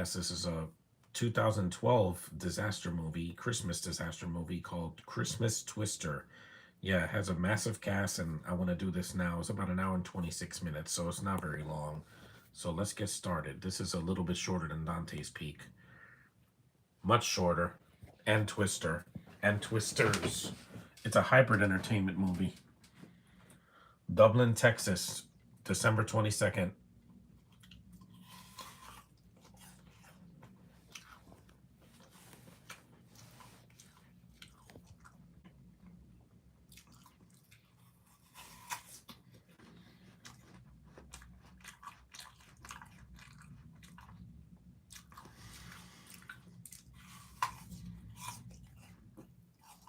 podcast. This is a 2012 disaster movie, Christmas disaster movie called Christmas Twister. Yeah, it has a massive cast, and I want to do this now. It's about an hour and 26 minutes, so it's not very long. So let's get started. This is a little bit shorter than Dante's Peak, much shorter, and Twister, and Twisters. It's a hybrid entertainment movie. Dublin, Texas, December 22nd.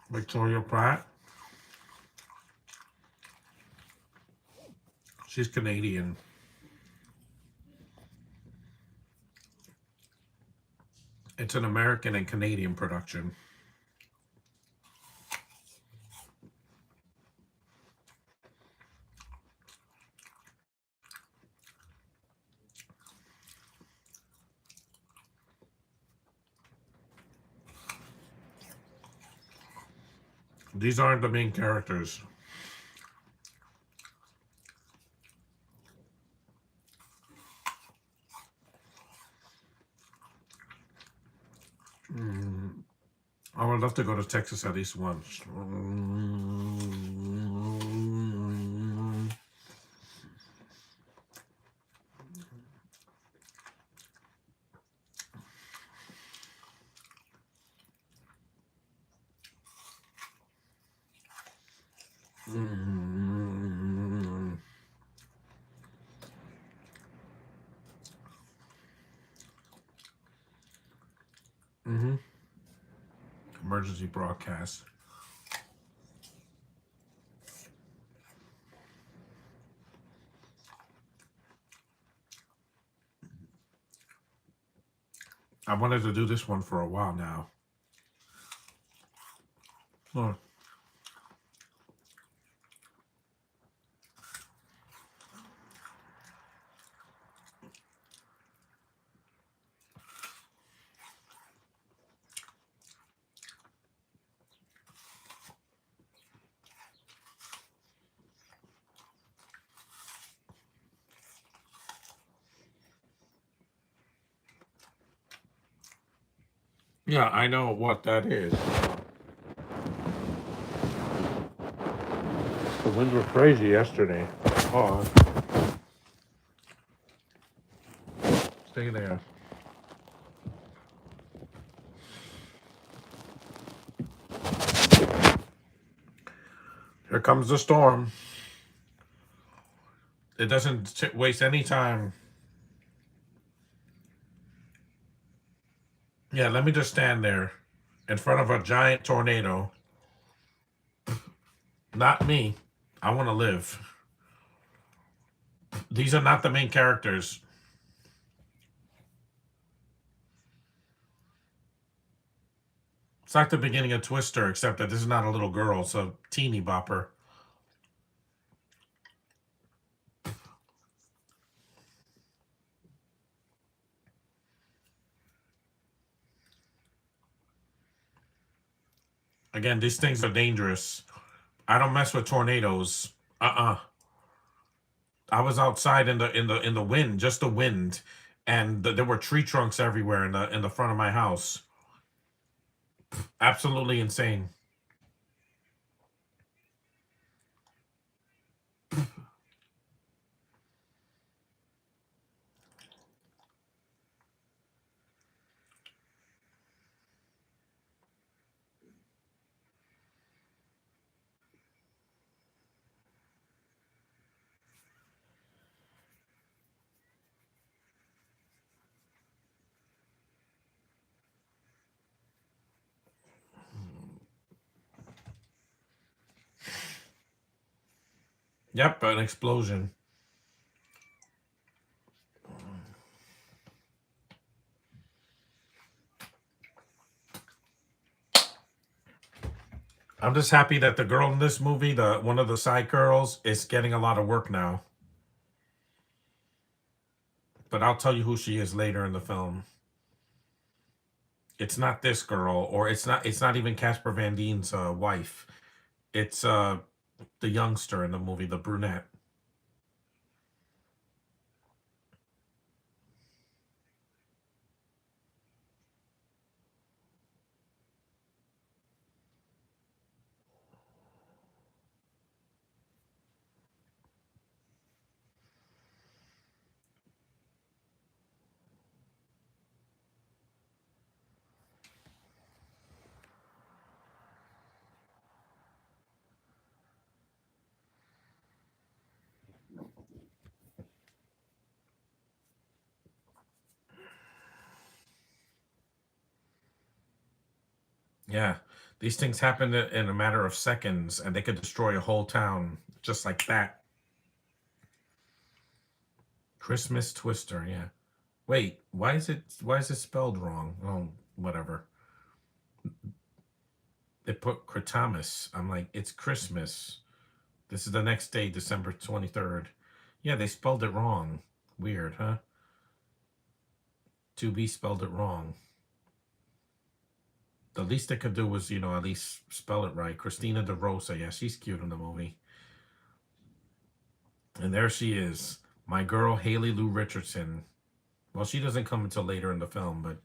Victoria Pratt. She's Canadian. It's an American and Canadian production. These aren't the main characters. I would love to go to Texas at least once. Emergency broadcast. I wanted to do this one for a while now. Oh. Yeah, I know what that is. The winds were crazy yesterday. Oh, stay there. Here comes the storm. It doesn't waste any time. Yeah, let me just stand there in front of a giant tornado. Not me. I want to live. These are not the main characters. It's like the beginning of Twister, except that this is not a little girl, it's a teeny bopper. Again, these things are dangerous. I don't mess with tornadoes. I was outside in the wind, just the wind, and there were tree trunks everywhere in the front of my house. Absolutely insane. Yep, an explosion. I'm just happy that the girl in this movie, the one of the side girls, is getting a lot of work now. But I'll tell you who she is later in the film. It's not this girl, or it's not even Casper Van Dien's wife. It's the youngster in the movie, the brunette. Yeah, these things happen in a matter of seconds, and they could destroy a whole town just like that. Christmas Twister, yeah. Wait, why is it spelled wrong? Oh, whatever. They put Cretamus. I'm like, it's Christmas. This is the next day, December 23rd. Yeah, they spelled it wrong. Weird, huh? To be spelled it wrong. The least they could do was, at least spell it right. Christina De Rosa, yeah, she's cute in the movie. And there she is, my girl Haley Lu Richardson. Well, she doesn't come until later in the film, but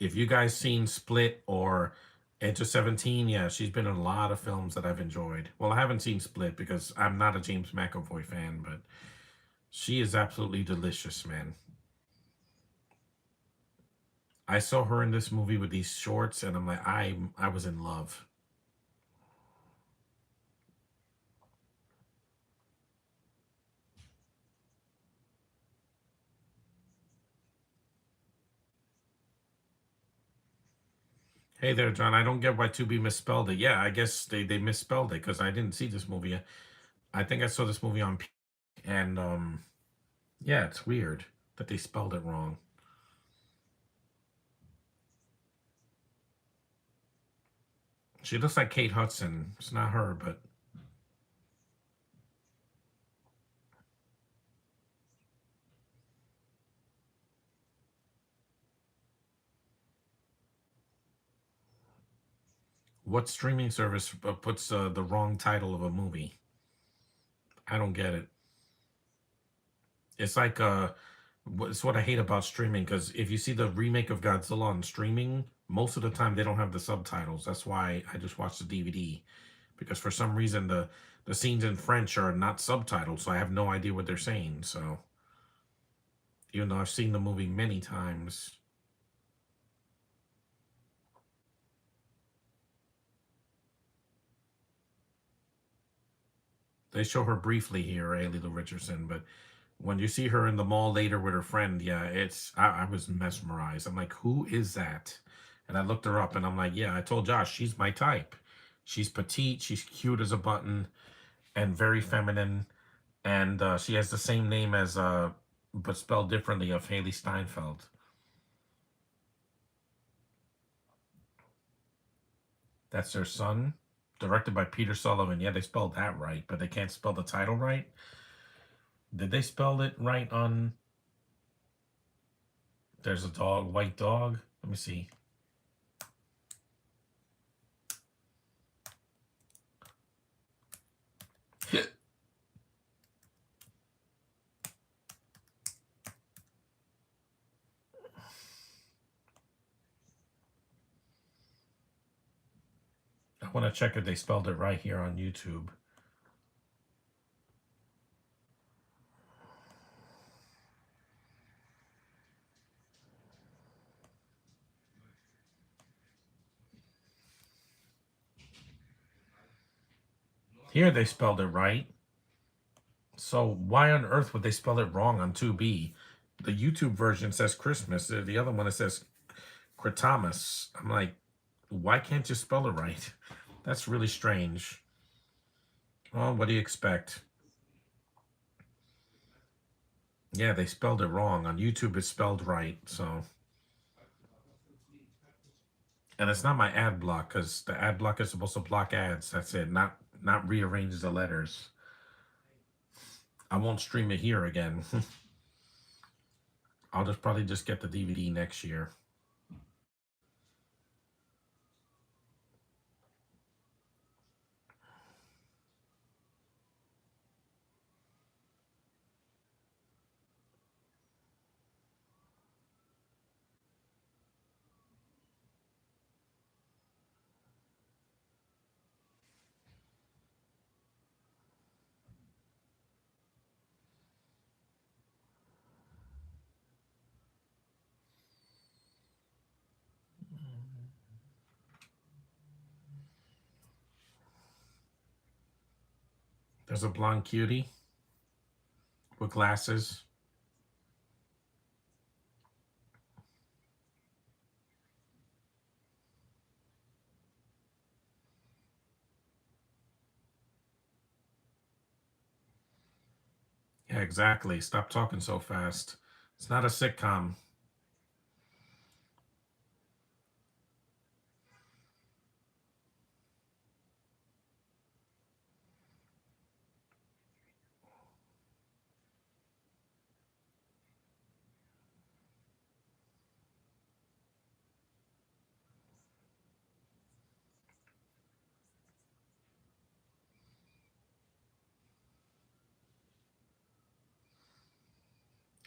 if you guys seen Split or Enter 17, yeah, she's been in a lot of films that I've enjoyed. Well, I haven't seen Split because I'm not a James McAvoy fan, but she is absolutely delicious, man. I saw her in this movie with these shorts, and I'm like, I was in love. Hey there, John. I don't get why 2B misspelled it. Yeah, I guess they misspelled it because I didn't see this movie. I think I saw this movie on and yeah, it's weird that they spelled it wrong. She looks like Kate Hudson. It's not her, but what streaming service puts the wrong title of a movie? I don't get it. It's like it's what I hate about streaming because if you see the remake of Godzilla on streaming, most of the time they don't have the subtitles. That's why I just watch the DVD because for some reason the scenes in French are not subtitled, so I have no idea what they're saying. So even though I've seen the movie many times, they show her briefly here, Haley Lu Richardson, but when you see her in the mall later with her friend, yeah, I was mesmerized. I'm like, who is that? And I looked her up, and I'm like, yeah, I told Josh she's my type. She's petite, she's cute as a button, and very feminine, and she has the same name as but spelled differently of Haley Steinfeld. That's their son, directed by Peter Sullivan. Yeah, they spelled that right, but they can't spell the title right. Did they spell it right on? There's a dog, white dog. Let me see. I want to check if they spelled it right here on YouTube. Here they spelled it right. So why on earth would they spell it wrong on 2B? The YouTube version says Christmas. The other one it says Cretamus. I'm like, why can't you spell it right? That's really strange. Well, what do you expect? Yeah, they spelled it wrong. On YouTube it's spelled right. So and it's not my ad block because the ad block is supposed to block ads. That's it. Not rearrange the letters. I won't stream it here again. I'll just probably just get the DVD next year. There's a blonde cutie with glasses. Yeah, exactly. Stop talking so fast. It's not a sitcom.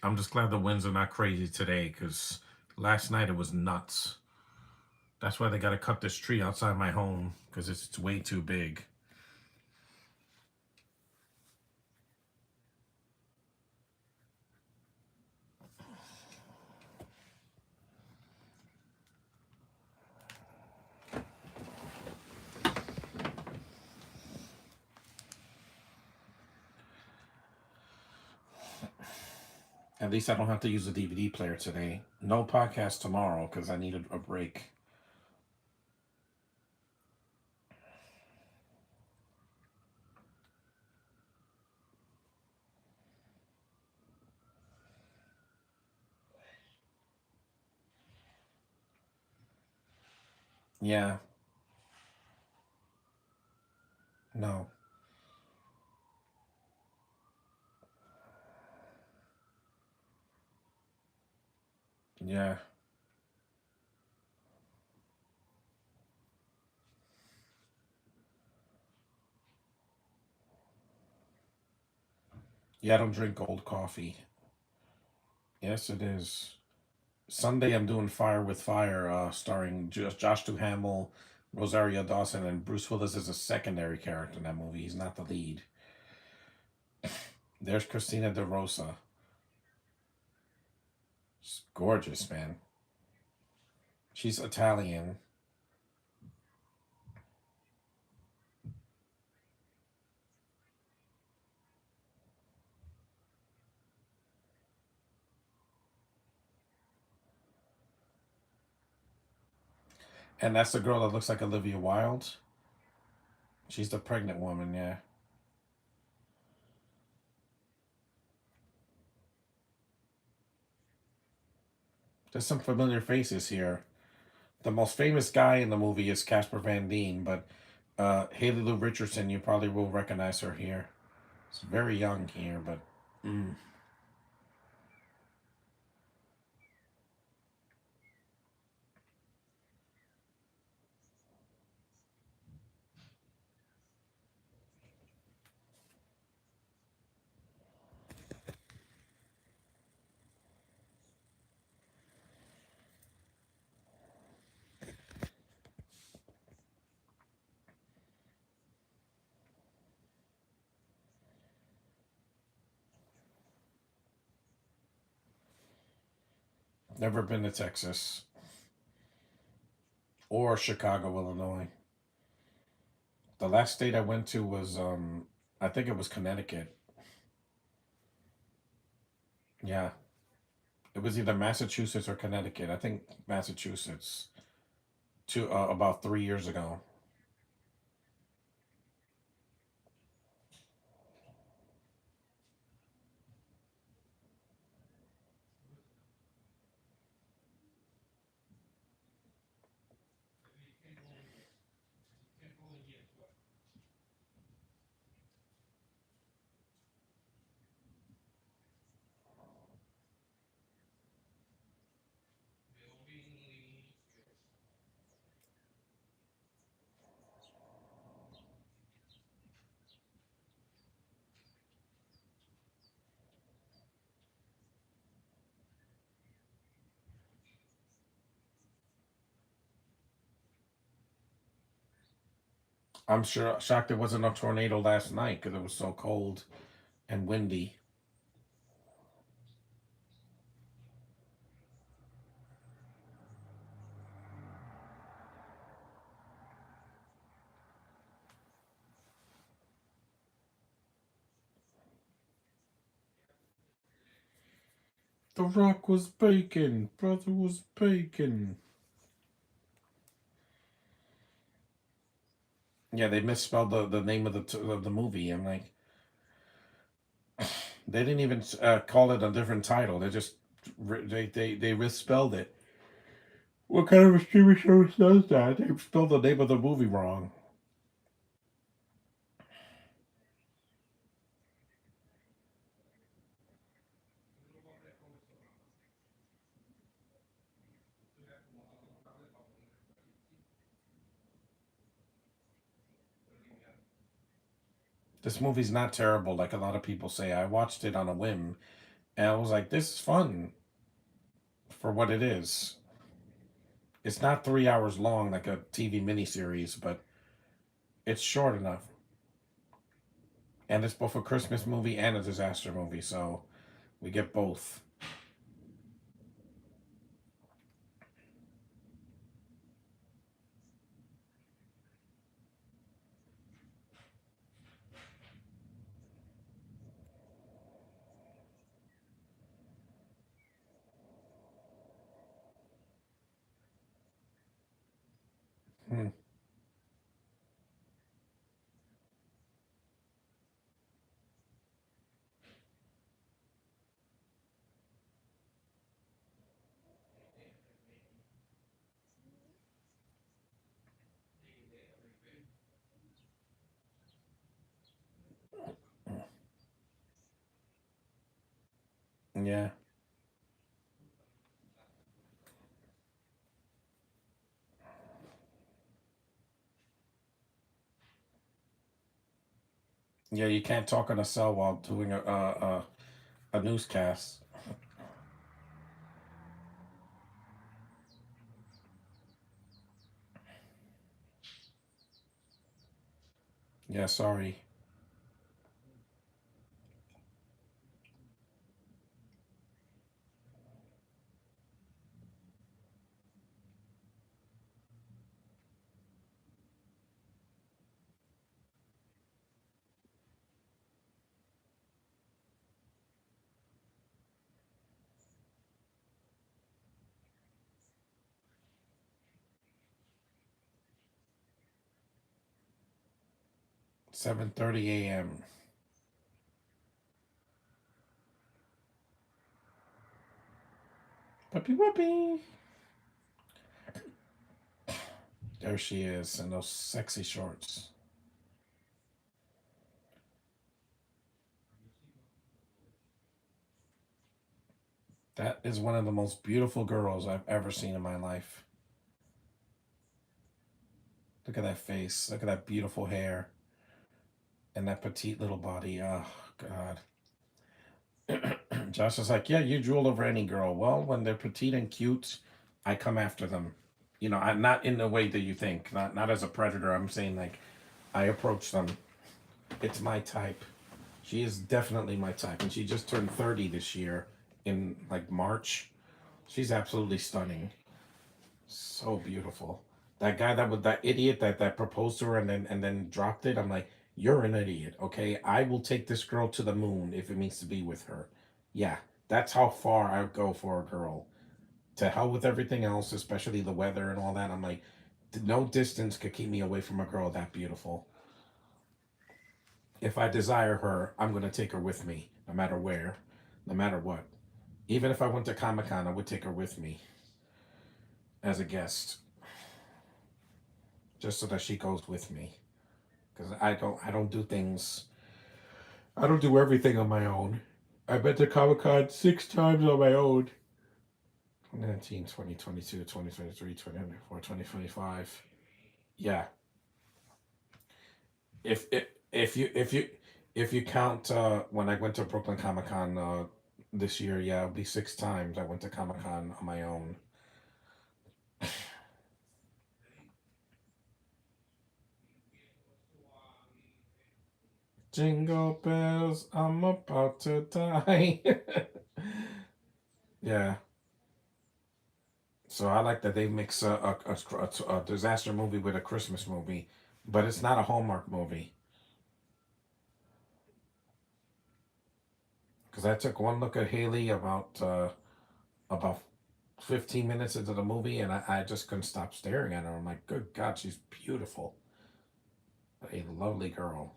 I'm just glad the winds are not crazy today because last night it was nuts. That's why they got to cut this tree outside my home because it's way too big. At least I don't have to use a DVD player today. No podcast tomorrow because I needed a break. Yeah, no, yeah. Yeah, I don't drink cold coffee. Yes, it is. Sunday I'm doing Fire with Fire, starring Josh Duhamel, Rosario Dawson, and Bruce Willis is a secondary character in that movie. He's not the lead. There's Christina De Rosa. She's gorgeous, man. She's Italian. And that's the girl that looks like Olivia Wilde. She's the pregnant woman, yeah. There's some familiar faces here. The most famous guy in the movie is Casper Van Dien, but Haley Lu Richardson, you probably will recognize her here. It's very young here, but mm, never been to Texas or Chicago, Illinois. The last state I went to was, I think it was Connecticut. Yeah, it was either Massachusetts or Connecticut. I think Massachusetts. To about 3 years ago. I'm sure shocked there wasn't a tornado last night because it was so cold and windy. The Rock was bacon. Brother was bacon. Yeah, they misspelled the name of the movie. I'm like, they didn't even call it a different title. They just they misspelled it. What kind of a streaming service does that? They spelled the name of the movie wrong. This movie's not terrible like a lot of people say. I watched it on a whim and I was like, this is fun for what it is. It's not 3 hours long like a TV miniseries, but it's short enough. And it's both a Christmas movie and a disaster movie, so we get both. Hmm. Yeah. Yeah, you can't talk on a cell while doing a newscast. Yeah, sorry. 7:30 a.m. Puppy whoopee. There she is in those sexy shorts. That is one of the most beautiful girls I've ever seen in my life. Look at that face. Look at that beautiful hair and that petite little body. Oh, God. Josh is like, yeah, you drool over any girl. Well, when they're petite and cute, I come after them. I'm not in the way that you think. Not as a predator. I'm saying like I approach them. It's my type. She is definitely my type, and she just turned 30 this year in like March. She's absolutely stunning. So beautiful. That guy that idiot that proposed to her and then dropped it. I'm like, you're an idiot. Okay, I will take this girl to the moon if it means to be with her. Yeah, that's how far I would go for a girl. To hell with everything else, especially the weather and all that. I'm like, no distance could keep me away from a girl that beautiful. If I desire her, I'm gonna take her with me, no matter where, no matter what. Even if I went to Comic Con, I would take her with me as a guest, just so that she goes with me. Because I don't do things. I don't do everything on my own. I've been to Comic Con 6 times on my own. 2019, 2022, 2023, 2024, 2025. Yeah. If you count when I went to Brooklyn Comic Con this year, yeah, it'll be 6 times I went to Comic Con on my own. Jingle bells, I'm about to die. Yeah. So I like that they mix a disaster movie with a Christmas movie, but it's not a Hallmark movie. Because I took one look at Haley about about 15 minutes into the movie, and I just couldn't stop staring at her. I'm like, good God, she's beautiful. A lovely girl.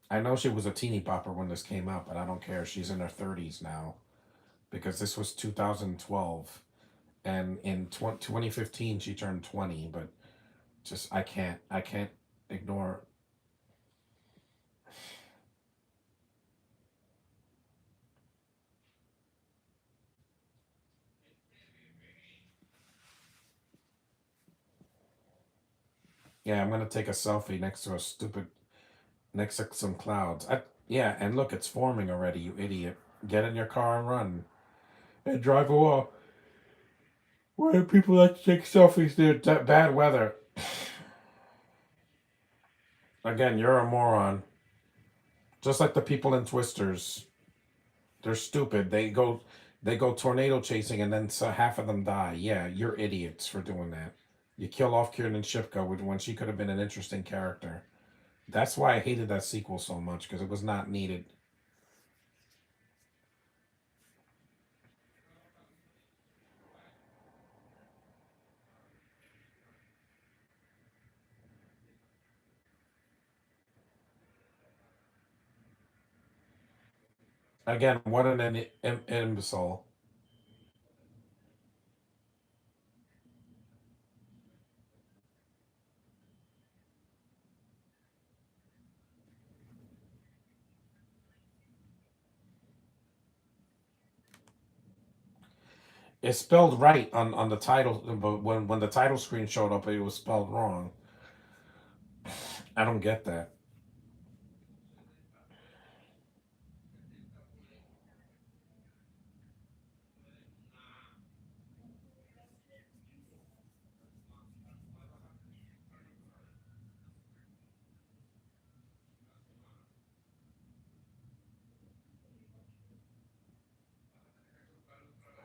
I know she was a teeny bopper when this came out, but I don't care. She's in her 30s now because this was 2012. And in 2015, she turned 20, but just, I can't ignore. Yeah, I'm going to take a selfie next to a stupid, next to some clouds. Yeah, and look, it's forming already, you idiot. Get in your car and run. And drive away. Why do people like to take selfies near bad weather? Again, you're a moron. Just like the people in Twisters. They're stupid. They go tornado chasing and then so half of them die. Yeah, you're idiots for doing that. You kill off Kiernan Shipka when she could have been an interesting character. That's why I hated that sequel so much because it was not needed. Again, what an imbecile. It's spelled right on the title, but when the title screen showed up, it was spelled wrong. I don't get that.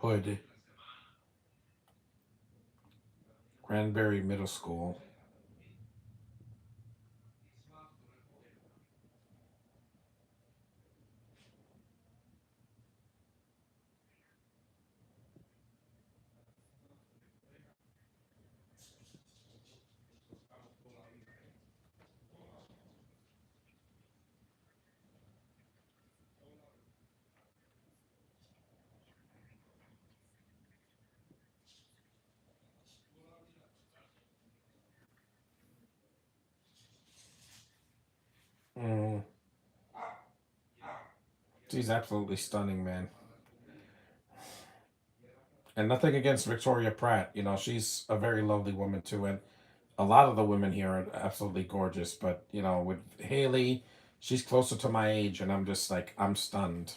Hood, Cranberry Middle School. Mm, she's absolutely stunning, man. And nothing against Victoria Pratt. She's a very lovely woman too, and a lot of the women here are absolutely gorgeous. But with Haley, she's closer to my age, and I'm just like I'm stunned.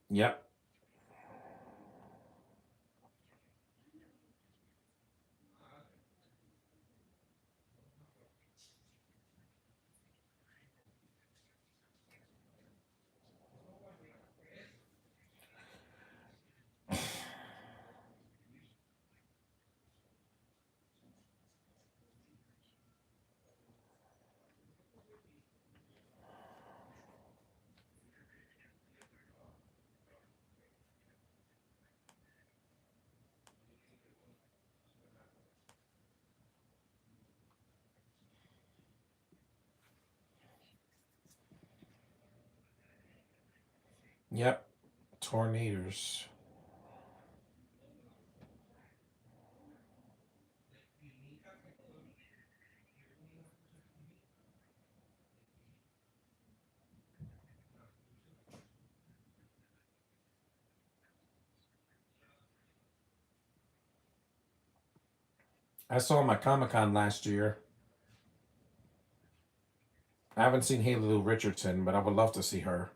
Yep, yep. Tornadoes. I saw my Comic Con last year. I haven't seen Haley Lu Richardson, but I would love to see her.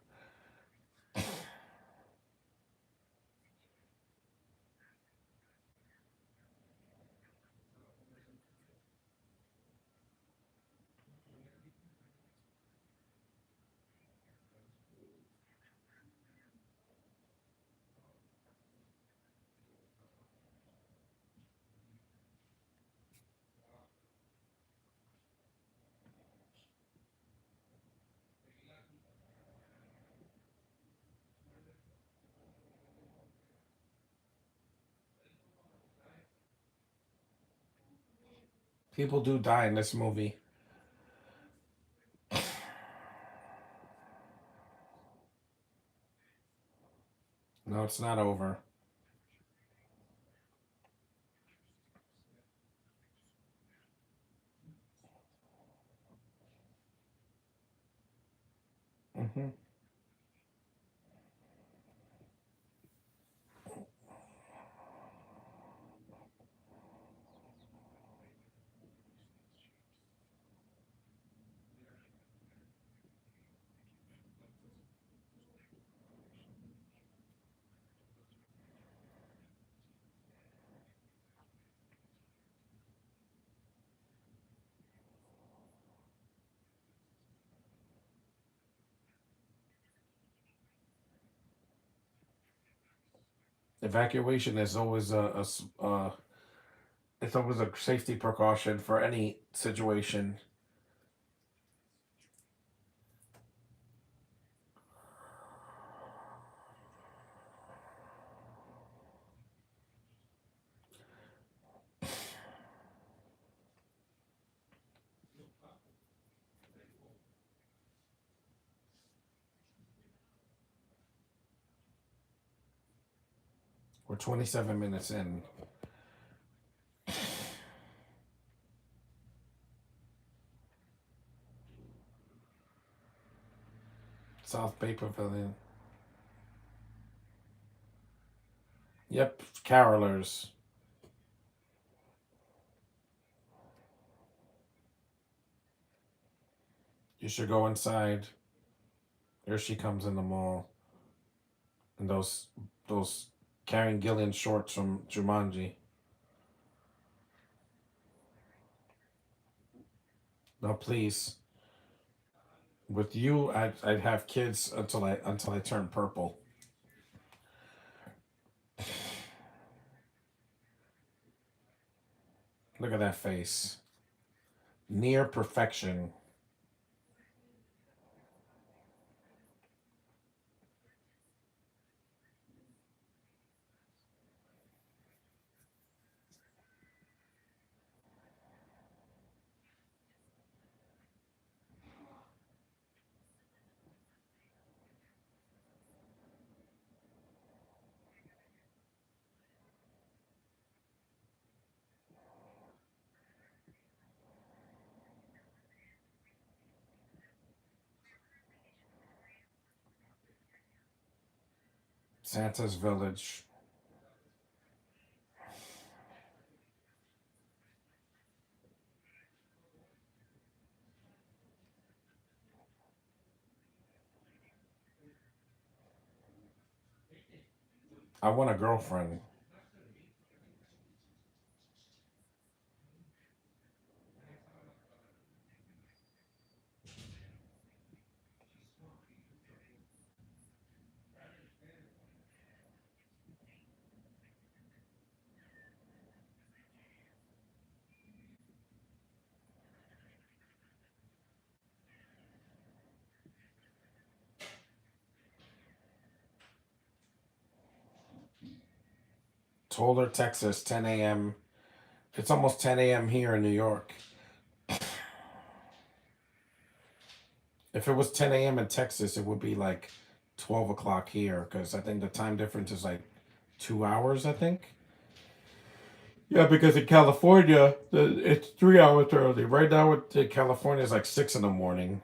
People do die in this movie. No, it's not over. Hmm. Evacuation is always it's always a safety precaution for any situation. We're 27 minutes in. South Bay Pavilion. Yep, carolers. You should go inside. Here she comes in the mall. And those Karen Gillan shorts from Jumanji. No, please. With you, I'd have kids until I turn purple. Look at that face. Near perfection. Santa's village. I want a girlfriend. Toller, Texas, 10 a.m. It's almost 10 a.m. here in New York. If it was 10 a.m. in Texas, it would be like 12 o'clock here because I think the time difference is like 2 hours, I think. Yeah, because in California, it's 3 hours early. Right now, in California, it's like 6 in the morning.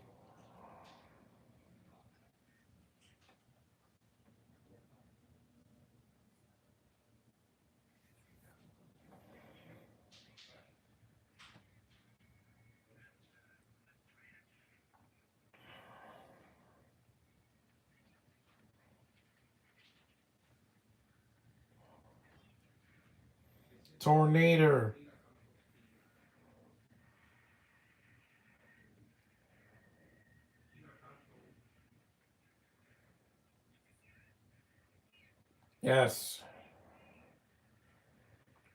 Tornado. Yes.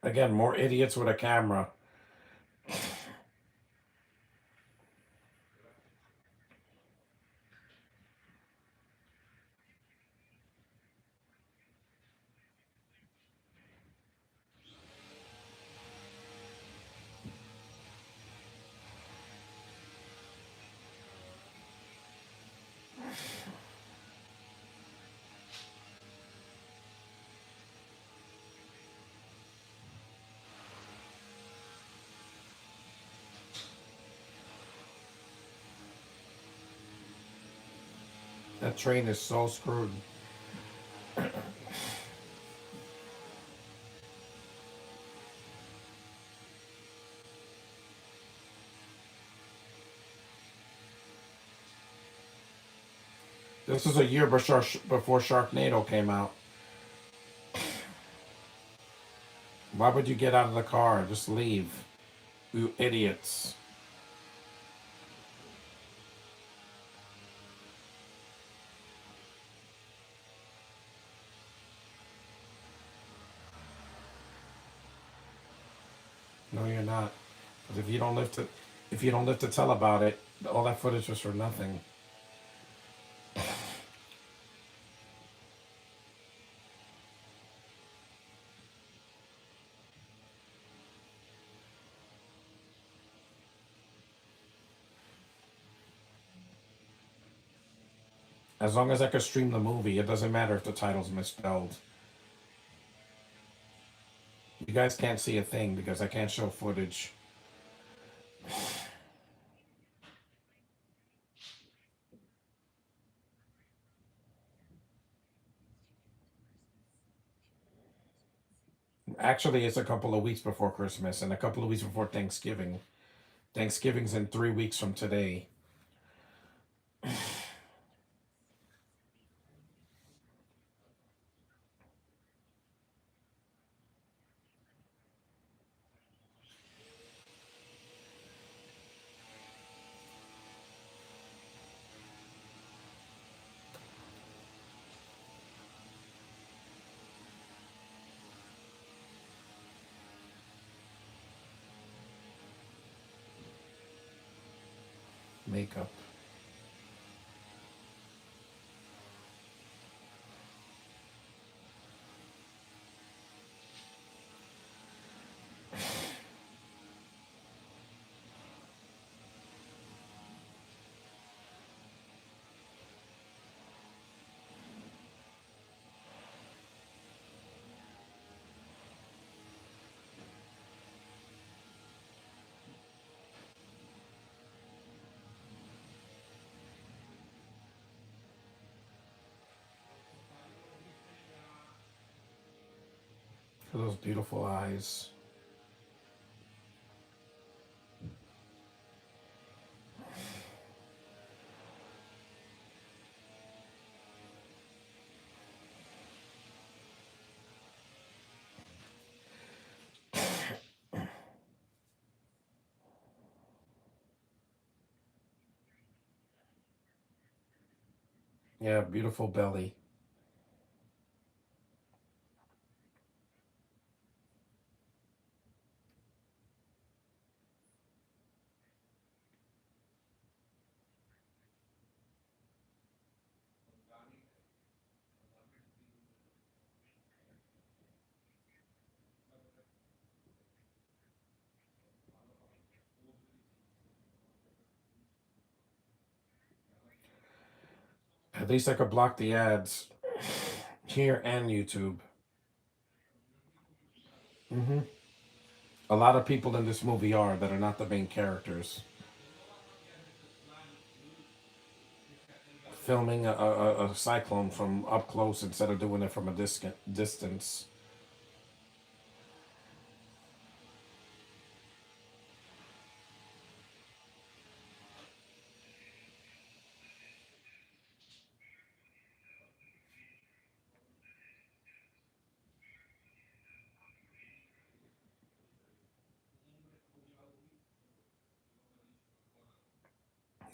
Again, more idiots with a camera. That train is so screwed. This is a year before Sharknado came out. Why would you get out of the car? Just leave. You idiots. No, you're not. Because if you don't live to tell about it, all that footage was for nothing. As long as I could stream the movie, it doesn't matter if the title's misspelled. You guys can't see a thing because I can't show footage. Actually, it's a couple of weeks before Christmas and a couple of weeks before Thanksgiving. Thanksgiving's in 3 weeks from today. Makeup. For those beautiful eyes. Yeah, beautiful belly. At least I could block the ads here and YouTube. Hmm. A lot of people in this movie are that are not the main characters. Filming a cyclone from up close instead of doing it from a distance.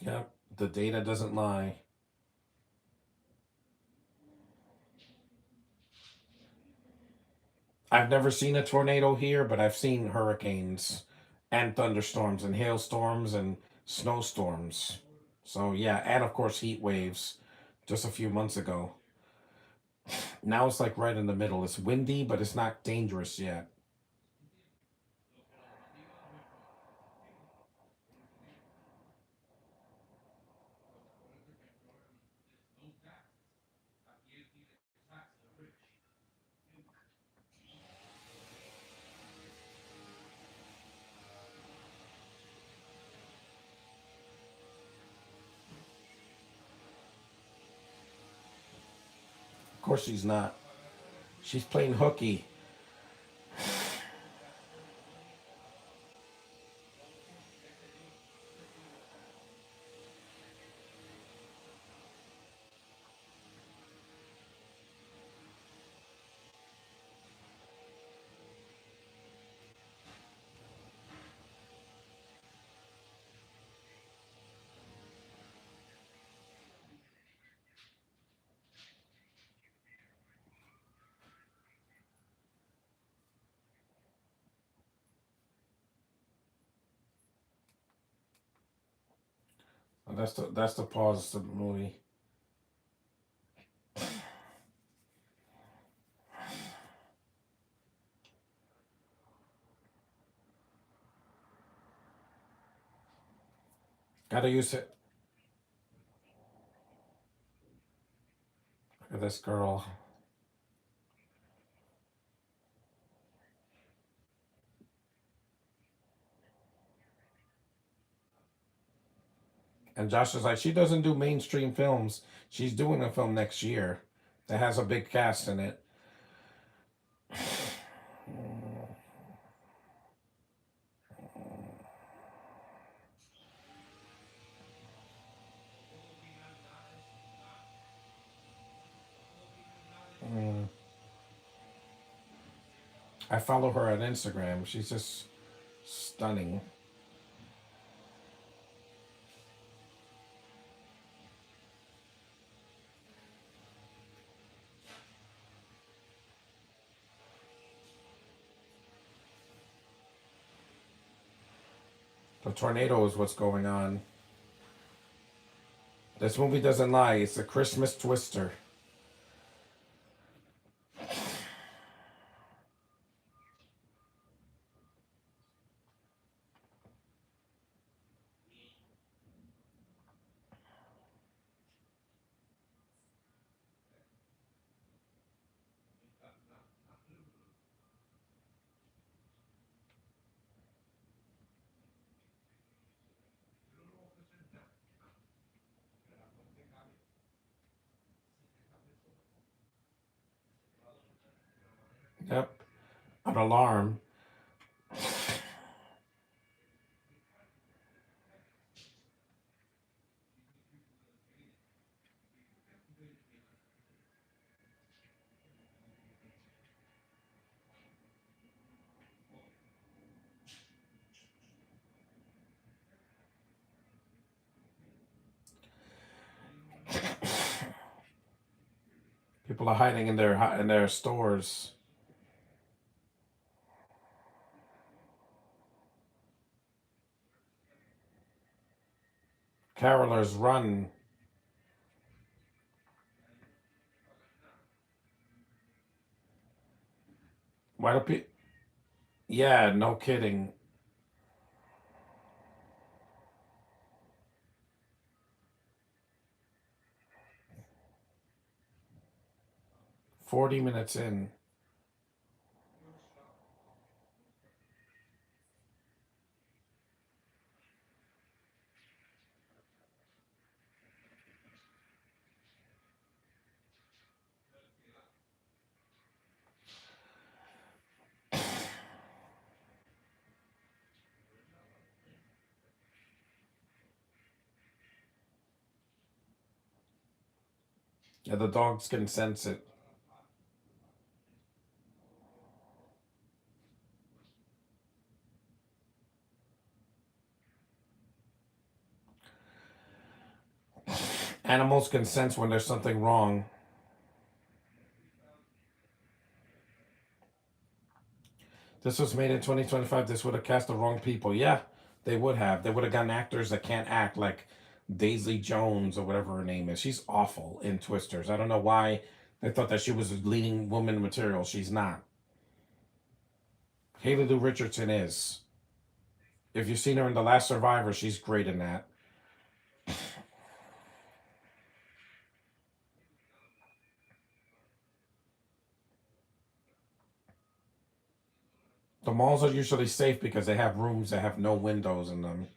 Yep, the data doesn't lie. I've never seen a tornado here, but I've seen hurricanes and thunderstorms and hailstorms and snowstorms. So, yeah, and of course, heat waves just a few months ago. Now it's like right in the middle. It's windy, but it's not dangerous yet. course she's not. She's playing hooky. That's the pause to the movie. Gotta use it. Look at this girl. And Josh is like, she doesn't do mainstream films. She's doing a film next year that has a big cast in it. Mm. I follow her on Instagram. She's just stunning. The tornado is what's going on. This movie doesn't lie. It's a Christmas twister. Yep. An alarm. People are hiding in their stores. Carolers run. Why do people? Yeah, no kidding. 40 minutes in. Yeah, the dogs can sense it. Animals can sense when there's something wrong. This was made in 2025. This would have cast the wrong people. Yeah, they would have. They would have gotten actors that can't act, like Daisy Jones or whatever her name is. She's awful in Twisters. I don't know why they thought that she was leading woman material. She's not. Haley Lu Richardson is. If you've seen her in The Last Survivor, she's great in that. The malls are usually safe because they have rooms that have no windows in them,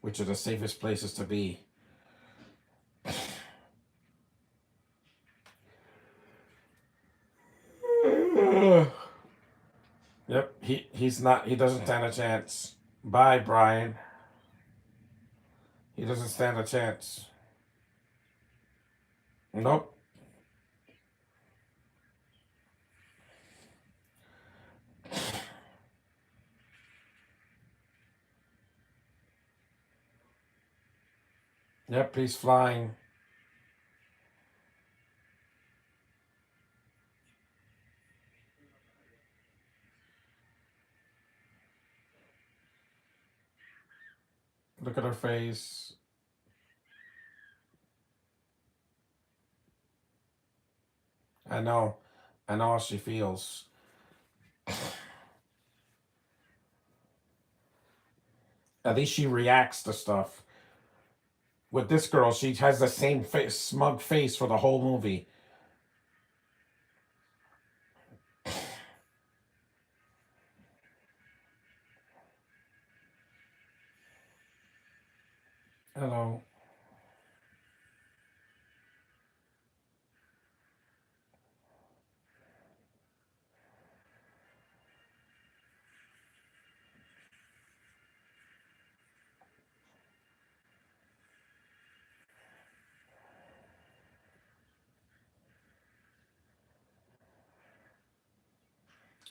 which are the safest places to be. He's not. He doesn't stand a chance. Bye, Brian. He doesn't stand a chance. Nope. Yep, he's flying. Look at her face. I know. I know how she feels. At least she reacts to stuff. With this girl, she has the same face, smug face for the whole movie. Hello.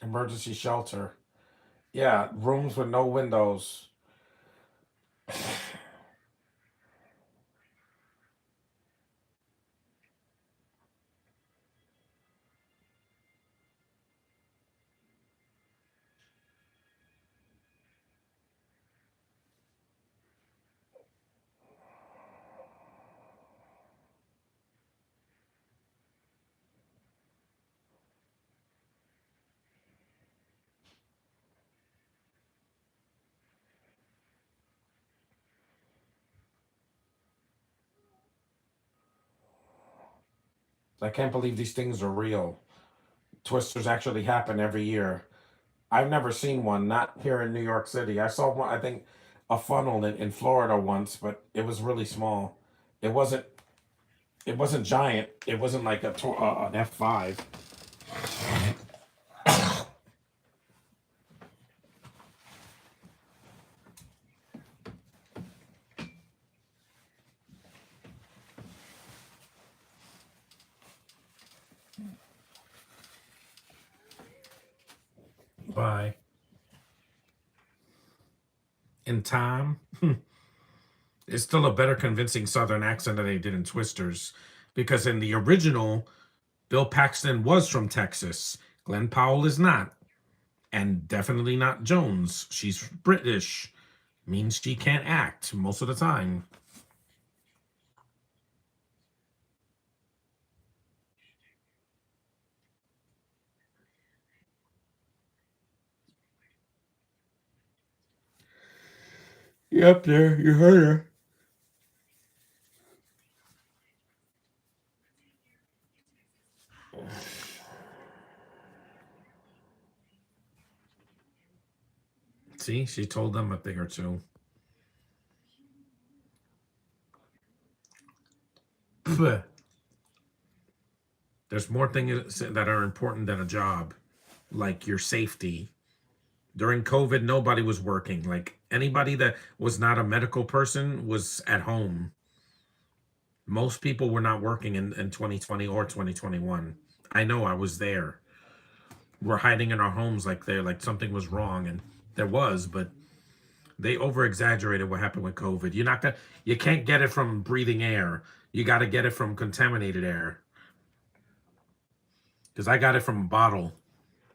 Emergency shelter. Yeah, rooms with no windows. I can't believe these things are real. Twisters actually happen every year. I've never seen one, not here in New York City. I saw one, I think, a funnel in Florida once, but it was really small. It wasn't. It wasn't giant. It wasn't like an F5. Bye. In time, it's still a better convincing Southern accent than they did in Twisters, because in the original, Bill Paxton was from Texas. Glenn Powell is not, and definitely not Jones. She's British, means she can't act most of the time. Yep, there, you heard her. See, she told them a thing or two. There's more things that are important than a job, like your safety. During COVID, nobody was working. Like anybody that was not a medical person was at home. Most people were not working in 2020 or 2021. I know I was there. We're hiding in our homes like they're like something was wrong, and there was, but they over exaggerated what happened with COVID. You can't get it from breathing air. You got to get it from contaminated air. Because I got it from a bottle,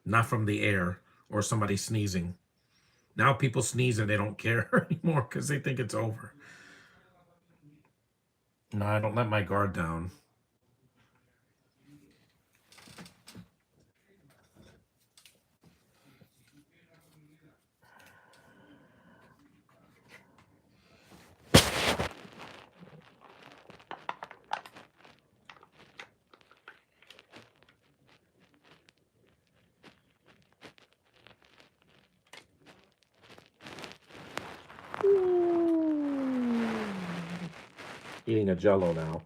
not from the air or somebody sneezing. Now people sneeze and they don't care anymore because they think it's over. No, I don't let my guard down. Eating a jello now.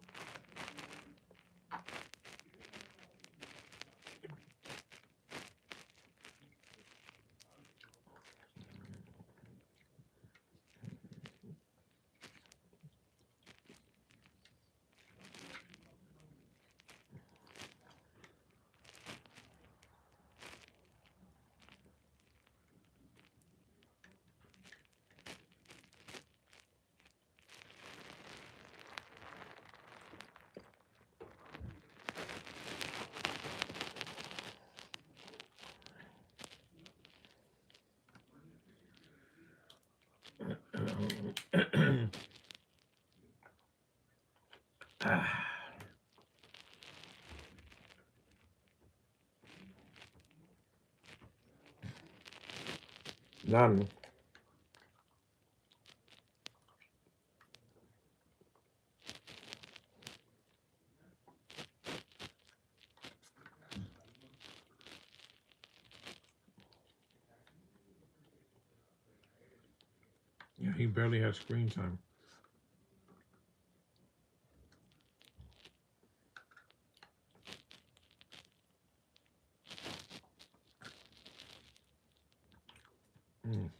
None. Yeah, he barely has screen time. Mm.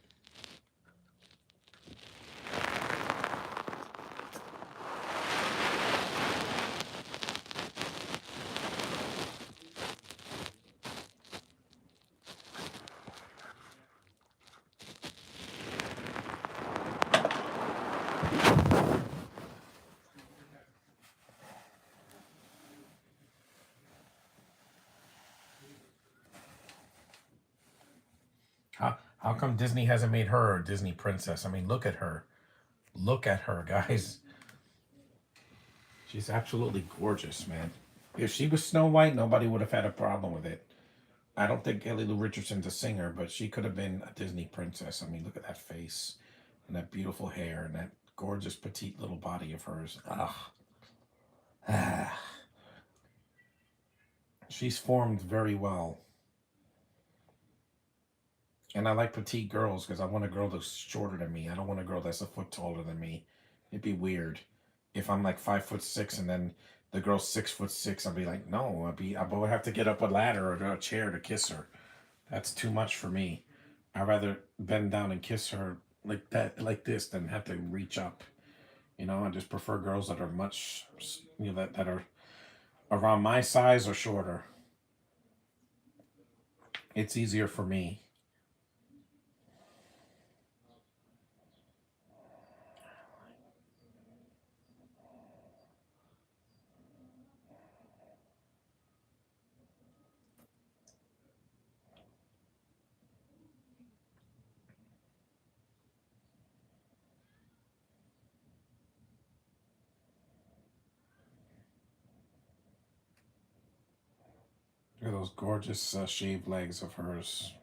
How come Disney hasn't made her a Disney princess? I mean, look at her. Look at her, guys. She's absolutely gorgeous, man. If she was Snow White, nobody would have had a problem with it. I don't think Haley Lu Richardson's a singer, but she could have been a Disney princess. I mean, look at that face and that beautiful hair and that gorgeous petite little body of hers. Ah, ah. She's formed very well. And I like petite girls because I want a girl that's shorter than me. I don't want a girl that's a foot taller than me. It'd be weird if I'm like 5'6" and then the girl's 6'6". I'd be like, no, I would have to get up a ladder or a chair to kiss her. That's too much for me. I'd rather bend down and kiss her like that, like this, than have to reach up. I just prefer girls that are much, that are around my size or shorter. It's easier for me. Look at those gorgeous shaved legs of hers.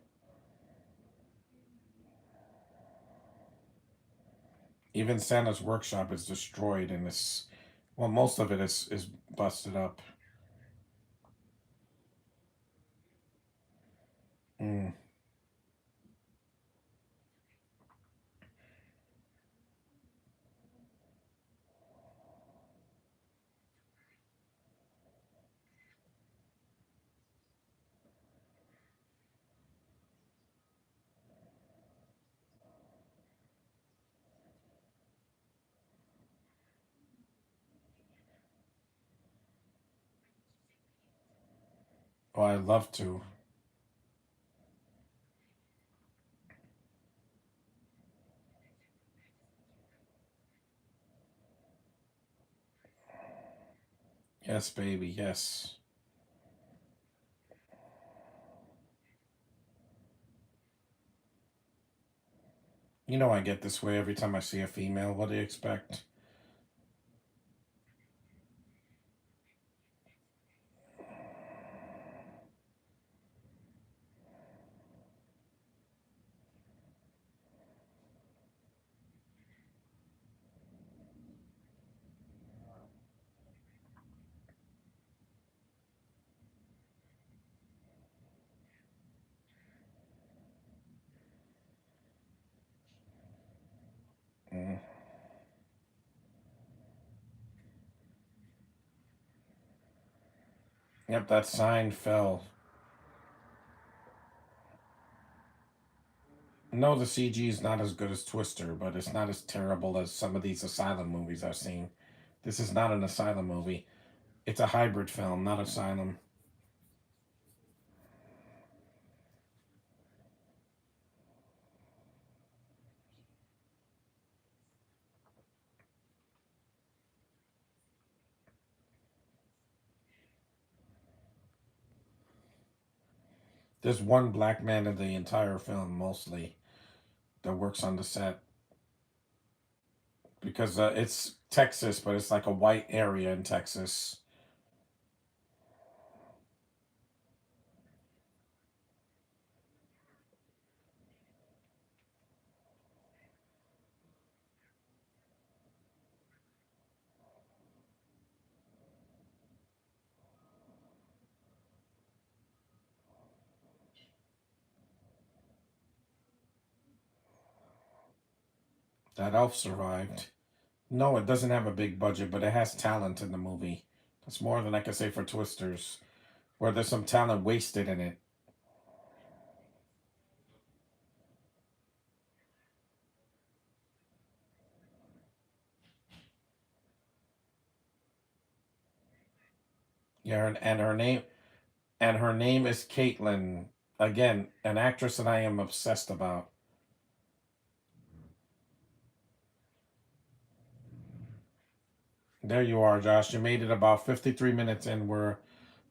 Even Santa's workshop is destroyed, and this, well, most of it is busted up. Mm. Oh, I love to. Yes, baby. Yes. I get this way every time I see a female. What do you expect? Mm. Yep, that sign fell. No, the CG is not as good as Twister, but it's not as terrible as some of these Asylum movies I've seen. This is not an Asylum movie. It's a hybrid film, not Asylum. There's one black man in the entire film, mostly, that works on the set because it's Texas, but it's like a white area in Texas. That elf survived. No, it doesn't have a big budget, but it has talent in the movie. That's more than I can say for Twisters, where there's some talent wasted in it. Yeah, and her name is Caitlin. Again, an actress that I am obsessed about. There you are, Josh. You made it about 53 minutes in. We're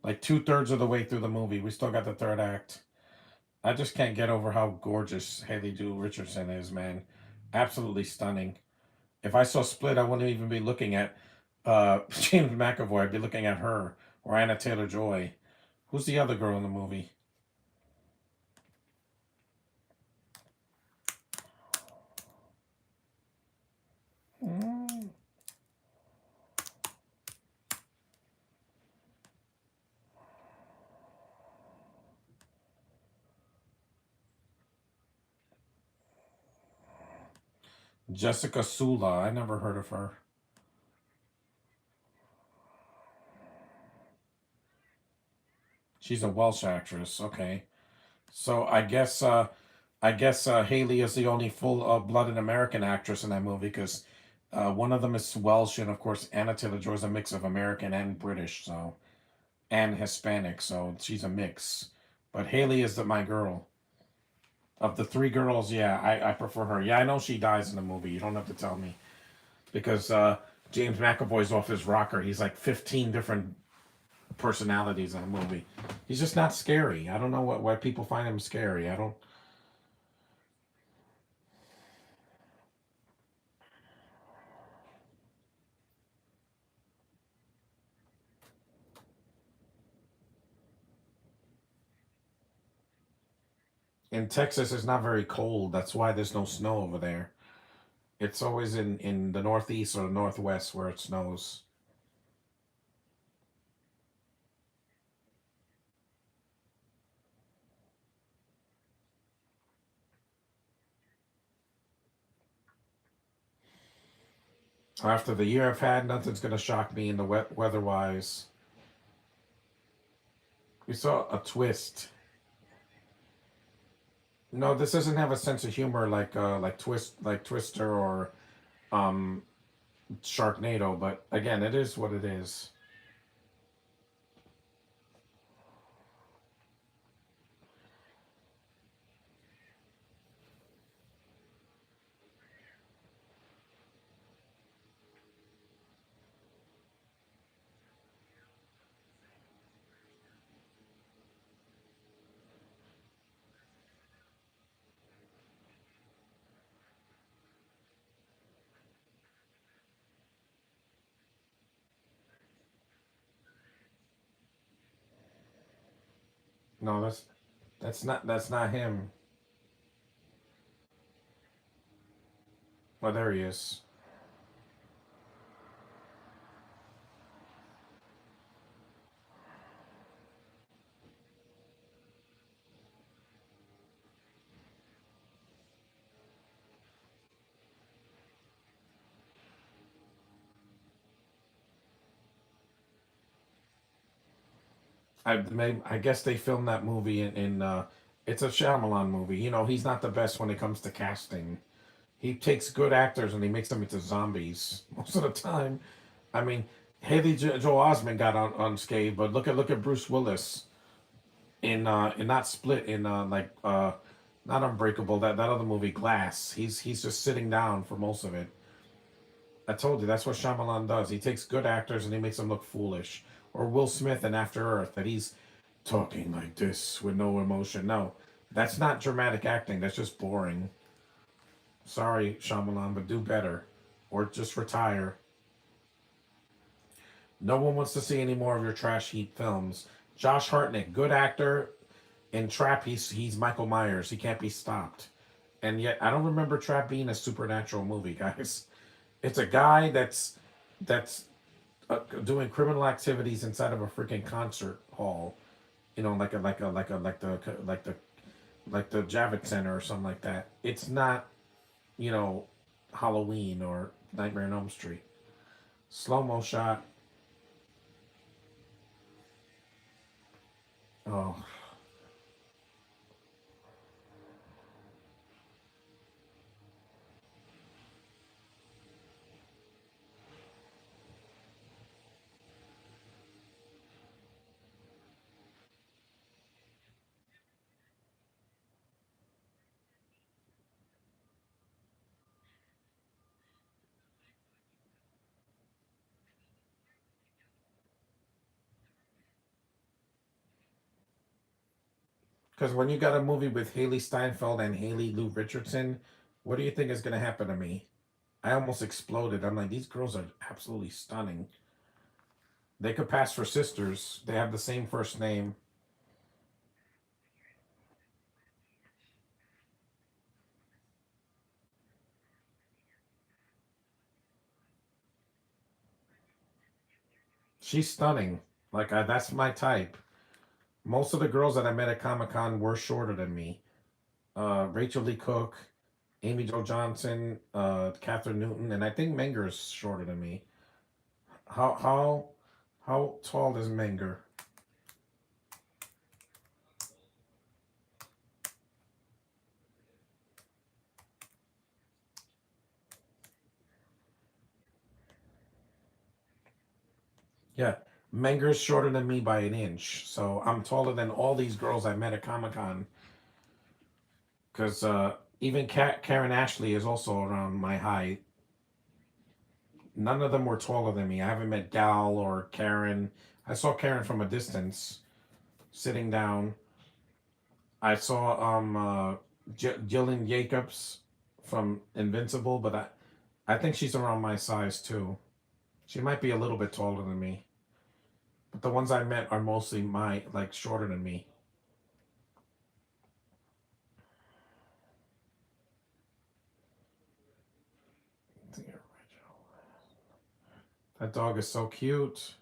like two-thirds of the way through the movie. We still got the third act. I just can't get over how gorgeous Haley Lu Richardson is, man. Absolutely stunning. If I saw Split, I wouldn't even be looking at James McAvoy. I'd be looking at her or Anna Taylor Joy. Who's the other girl in the movie? Mm, Jessica Sula. I never heard of her. She's a Welsh actress. Okay, so I guess Haley is the only full-blooded American actress in that movie because one of them is Welsh, and of course Anna Taylor Joy is a mix of American and British, so and Hispanic, so she's a mix. But Haley is my girl. Of the three girls, yeah, I prefer her. Yeah, I know she dies in the movie. You don't have to tell me because James McAvoy's off his rocker. He's like 15 different personalities in a movie. He's just not scary. I don't know why people find him scary. I don't. In Texas, it's not very cold. That's why there's no snow over there. It's always in the northeast or the northwest where it snows. After the year I've had, nothing's gonna shock me in the weather wise. We saw a twist. No, this doesn't have a sense of humor like Twister or um Sharknado, but again, it is what it is. No, that's not him. Oh, there he is. I guess they filmed that movie in it's a Shyamalan movie. You know, he's not the best when it comes to casting. He takes good actors and he makes them into zombies most of the time. I mean, Joe Osment got on unscathed, but look at Bruce Willis in not Split in not Unbreakable, that other movie Glass. He's just sitting down for most of it. I told you that's what Shyamalan does. He takes good actors and he makes them look foolish. Or Will Smith in After Earth, that he's talking like this with no emotion. No, that's not dramatic acting. That's just boring. Sorry, Shyamalan, but do better, or just retire. No one wants to see any more of your trash heap films. Josh Hartnett, good actor. In Trap, he's Michael Myers. He can't be stopped. And yet, I don't remember Trap being a supernatural movie, guys. It's a guy that's doing criminal activities inside of a freaking concert hall. You know, like the Javits Center or something like that. It's not, you know. Halloween or Nightmare on Elm Street. Slow mo shot. Oh, because when you got a movie with Haley Steinfeld and Haley Lu Richardson, what do you think is going to happen to me? I almost exploded. I'm like, these girls are absolutely stunning. They could pass for sisters. They have the same first name. She's stunning. Like, that's my type. Most of the girls that I met at Comic Con were shorter than me. Rachel Lee Cook, Amy Jo Johnson, Catherine Newton, and I think Menger's shorter than me. How how how tall is Menger? Yeah, Menger's shorter than me by an inch, so I'm taller than all these girls I met at Comic Con. Because even Karen Ashley is also around my height. None of them were taller than me. I haven't met Gal or Karen. I saw Karen from a distance, sitting down. I saw Jillian Jacobs from Invincible, but I think she's around my size too. She might be a little bit taller than me, but the ones I met are mostly my like shorter than me. The original. That dog is so cute.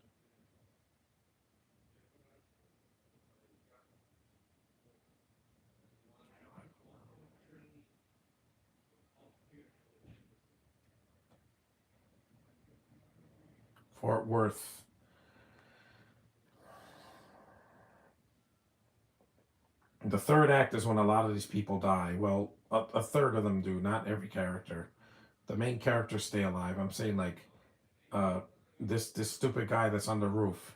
Fort Worth. The third act is when a lot of these people die. Well, a third of them do, not every character. The main characters stay alive. I'm saying like uh, this stupid guy that's on the roof.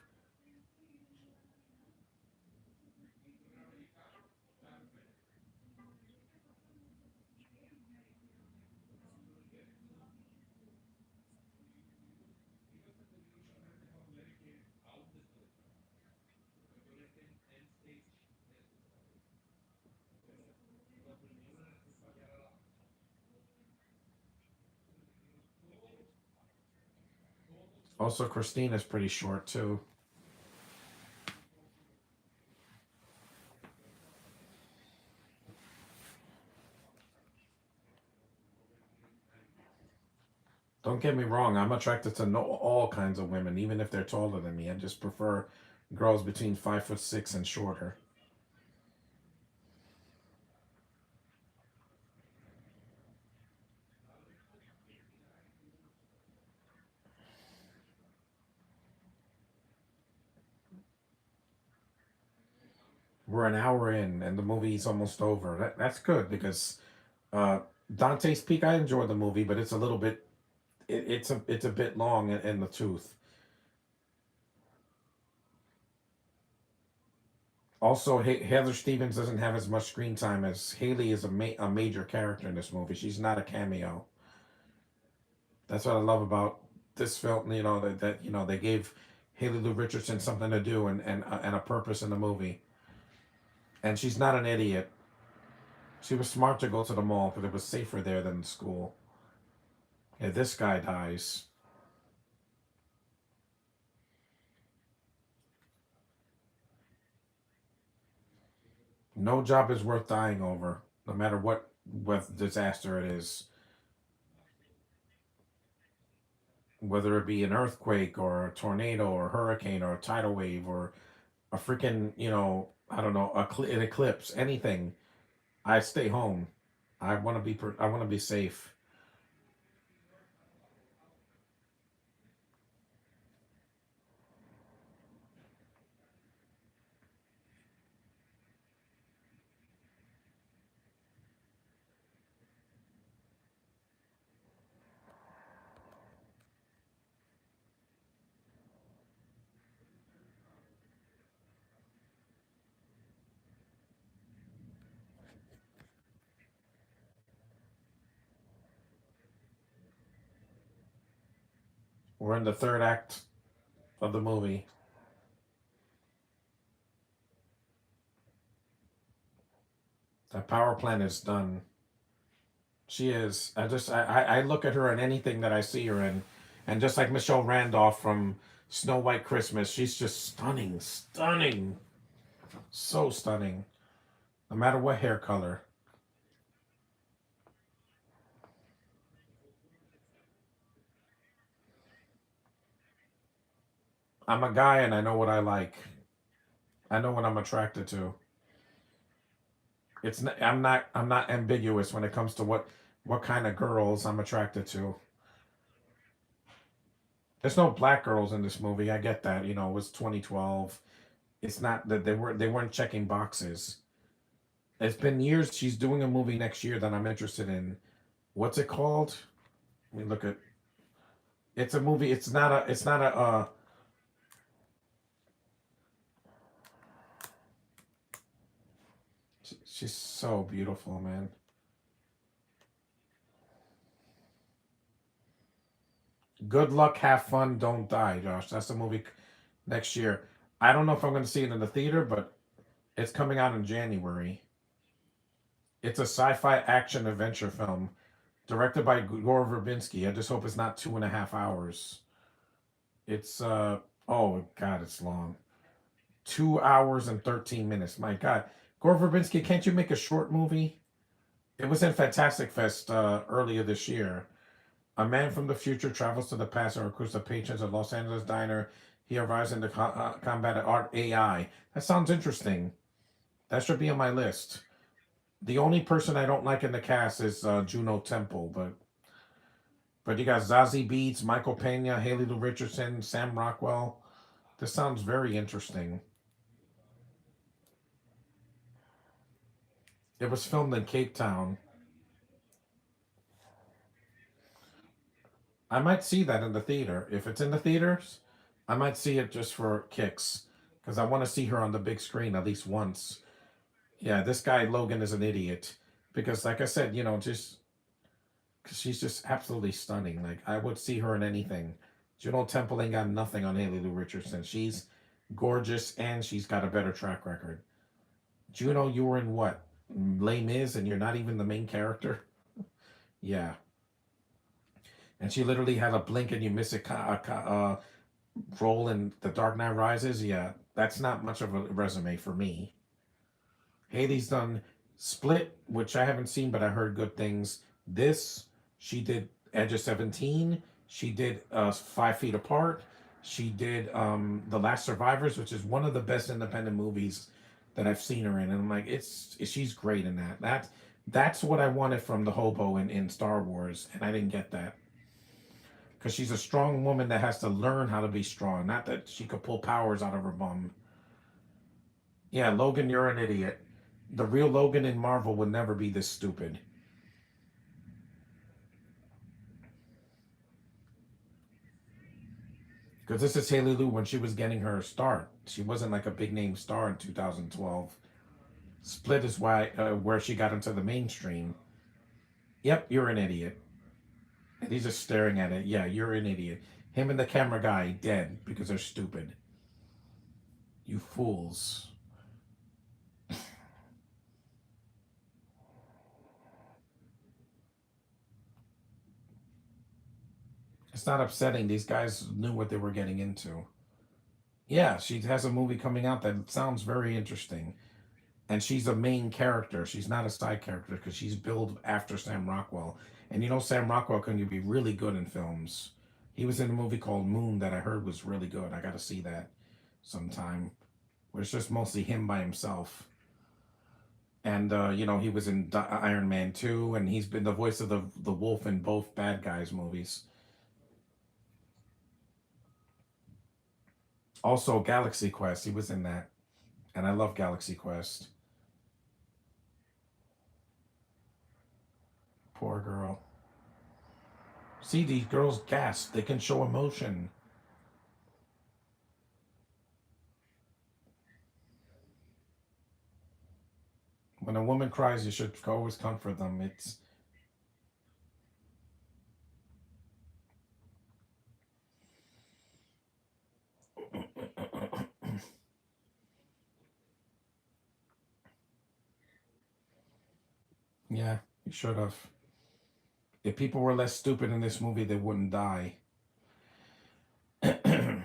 Also, Christina's pretty short too. Don't get me wrong. I'm attracted to no, all kinds of women, even if they're taller than me. I just prefer girls between 5'6" and shorter. We're an hour in, and the movie's almost over. That's good because uh, Dante's Peak. I enjoyed the movie, but it's a little bit. It's a bit long in the tooth. Also, Heather Stevens doesn't have as much screen time as Haley is a major character in this movie. She's not a cameo. That's what I love about this film. That they gave Haley Lu Richardson something to do and a purpose in the movie. And she's not an idiot. She was smart to go to the mall because it was safer there than school. Yeah, this guy dies. No job is worth dying over, no matter what disaster it is. Whether it be an earthquake or a tornado or a hurricane or a tidal wave or a freaking, I don't know, an eclipse, anything. I stay home. I want to be safe. We're in the third act of the movie. That power plant is done. She is. I look at her in anything that I see her in, and just like Michelle Randolph from Snow White Christmas, she's just stunning, stunning, so stunning. No matter what hair color. I'm a guy and I know what I like. I know what I'm attracted to. I'm not ambiguous when it comes to what kind of girls I'm attracted to. There's no black girls in this movie. I get that. You know, it was 2012. It's not that they weren't checking boxes. It's been years. She's doing a movie next year that I'm interested in. What's it called? Let me look at. It's a movie. It's not a. She's so beautiful, man. Good luck, have fun, don't die, Josh. That's the movie next year. I don't know if I'm going to see it in the theater, but it's coming out in January. It's a sci-fi action adventure film directed by Gore Verbinski. I just hope it's not 2.5 hours. It's oh god, it's long. 2 hours and 13 minutes. My god, Gore Verbinski, can't you make a short movie? It was in Fantastic Fest earlier this year. A man from the future travels to the past and recruits the patrons of Los Angeles diner. He arrives in the combat art AI. That sounds interesting. That should be on my list. The only person I don't like in the cast is Juno Temple, but you got Zazie Beetz, Michael Pena, Haley Lu Richardson, Sam Rockwell. This sounds very interesting. It was filmed in Cape Town. I might see that in the theater. If it's in the theaters, I might see it just for kicks because I want to see her on the big screen at least once. Yeah, this guy Logan is an idiot because, like I said, you know, just because she's just absolutely stunning. Like I would see her in anything. Juno Temple ain't got nothing on Haley Lu Richardson. She's gorgeous and she's got a better track record. Juno, you were in what? Les Mis, and you're not even the main character. Yeah, and she literally had a blink and you miss it role in The Dark Knight Rises. Yeah, that's not much of a resume for me. Haley's done Split, which I haven't seen, but I heard good things. This, she did Edge of 17. She did 5 Feet Apart. She did The Last Survivors, which is one of the best independent movies that I've seen her in. And I'm like, she's great in that. That's what I wanted from the hobo in Star Wars, and I didn't get that. Because she's a strong woman that has to learn how to be strong, not that she could pull powers out of her bum. Yeah, Logan, you're an idiot. The real Logan in Marvel would never be this stupid. Because this is Haley Lu when she was getting her start. She wasn't like a big name star in 2012. Split is where she got into the mainstream. Yep, you're an idiot. And he's just staring at it. Yeah, you're an idiot. Him and the camera guy dead because they're stupid. You fools. It's not upsetting. These guys knew what they were getting into. Yeah, she has a movie coming out that sounds very interesting. And she's a main character. She's not a side character because she's billed after Sam Rockwell. And you know, Sam Rockwell can be really good in films. He was in a movie called Moon that I heard was really good. I got to see that sometime. Where it's just mostly him by himself. And you know, he was in Iron Man 2, and he's been the voice of the wolf in both Bad Guys movies. Also, Galaxy Quest, he was in that, and I love Galaxy Quest. Poor girl. See, these girls gasp. They can show emotion. When a woman cries, you should always comfort them. Yeah, you should have. If people were less stupid in this movie, they wouldn't die. Because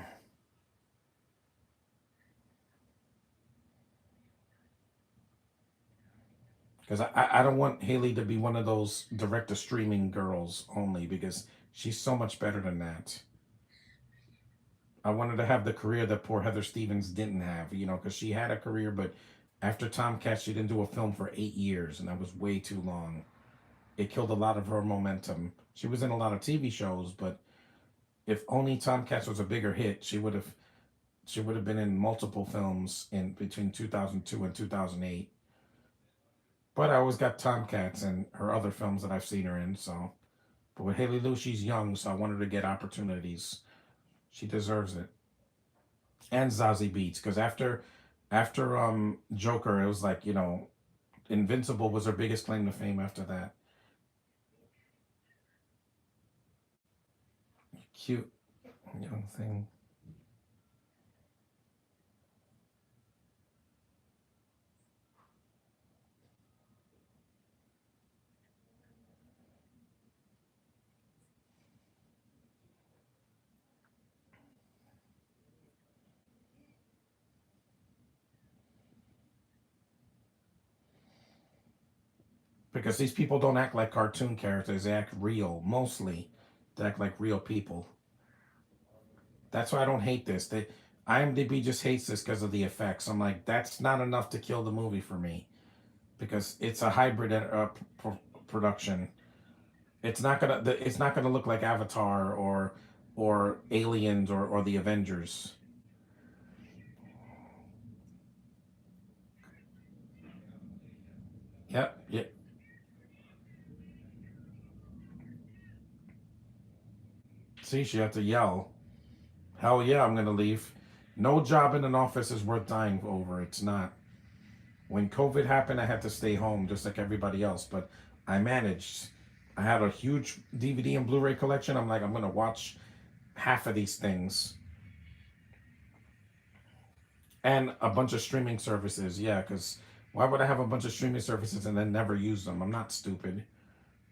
I don't want Haley to be one of those direct to streaming girls only because she's so much better than that. I wanted to have the career that poor Heather Stevens didn't have, because she had a career, but after Tomcat, she didn't do a film for 8 years, and that was way too long. It killed a lot of her momentum. She was in a lot of TV shows, but if only Tomcats was a bigger hit, she would have been in multiple films in between 2002 and 2008. But I always got Tomcats and her other films that I've seen her in. So, but with Haley Lu, she's young, so I wanted to get opportunities. She deserves it. And Zazie Beats, because after Joker, it was like Invincible was her biggest claim to fame after that. Cute young thing. Because these people don't act like cartoon characters; they act real mostly. They act like real people. That's why I don't hate this. IMDb just hates this because of the effects. I'm like, that's not enough to kill the movie for me because it's a hybrid production. It's not gonna look like Avatar or Aliens or the Avengers. Yep. Yeah. See, she had to yell. Hell yeah, I'm gonna leave. No job in an office is worth dying over. It's not. When COVID happened, I had to stay home just like everybody else, but I managed. I had a huge DVD and Blu-ray collection. I'm like, I'm gonna watch half of these things and a bunch of streaming services. Yeah, because why would I have a bunch of streaming services and then never use them? I'm not stupid.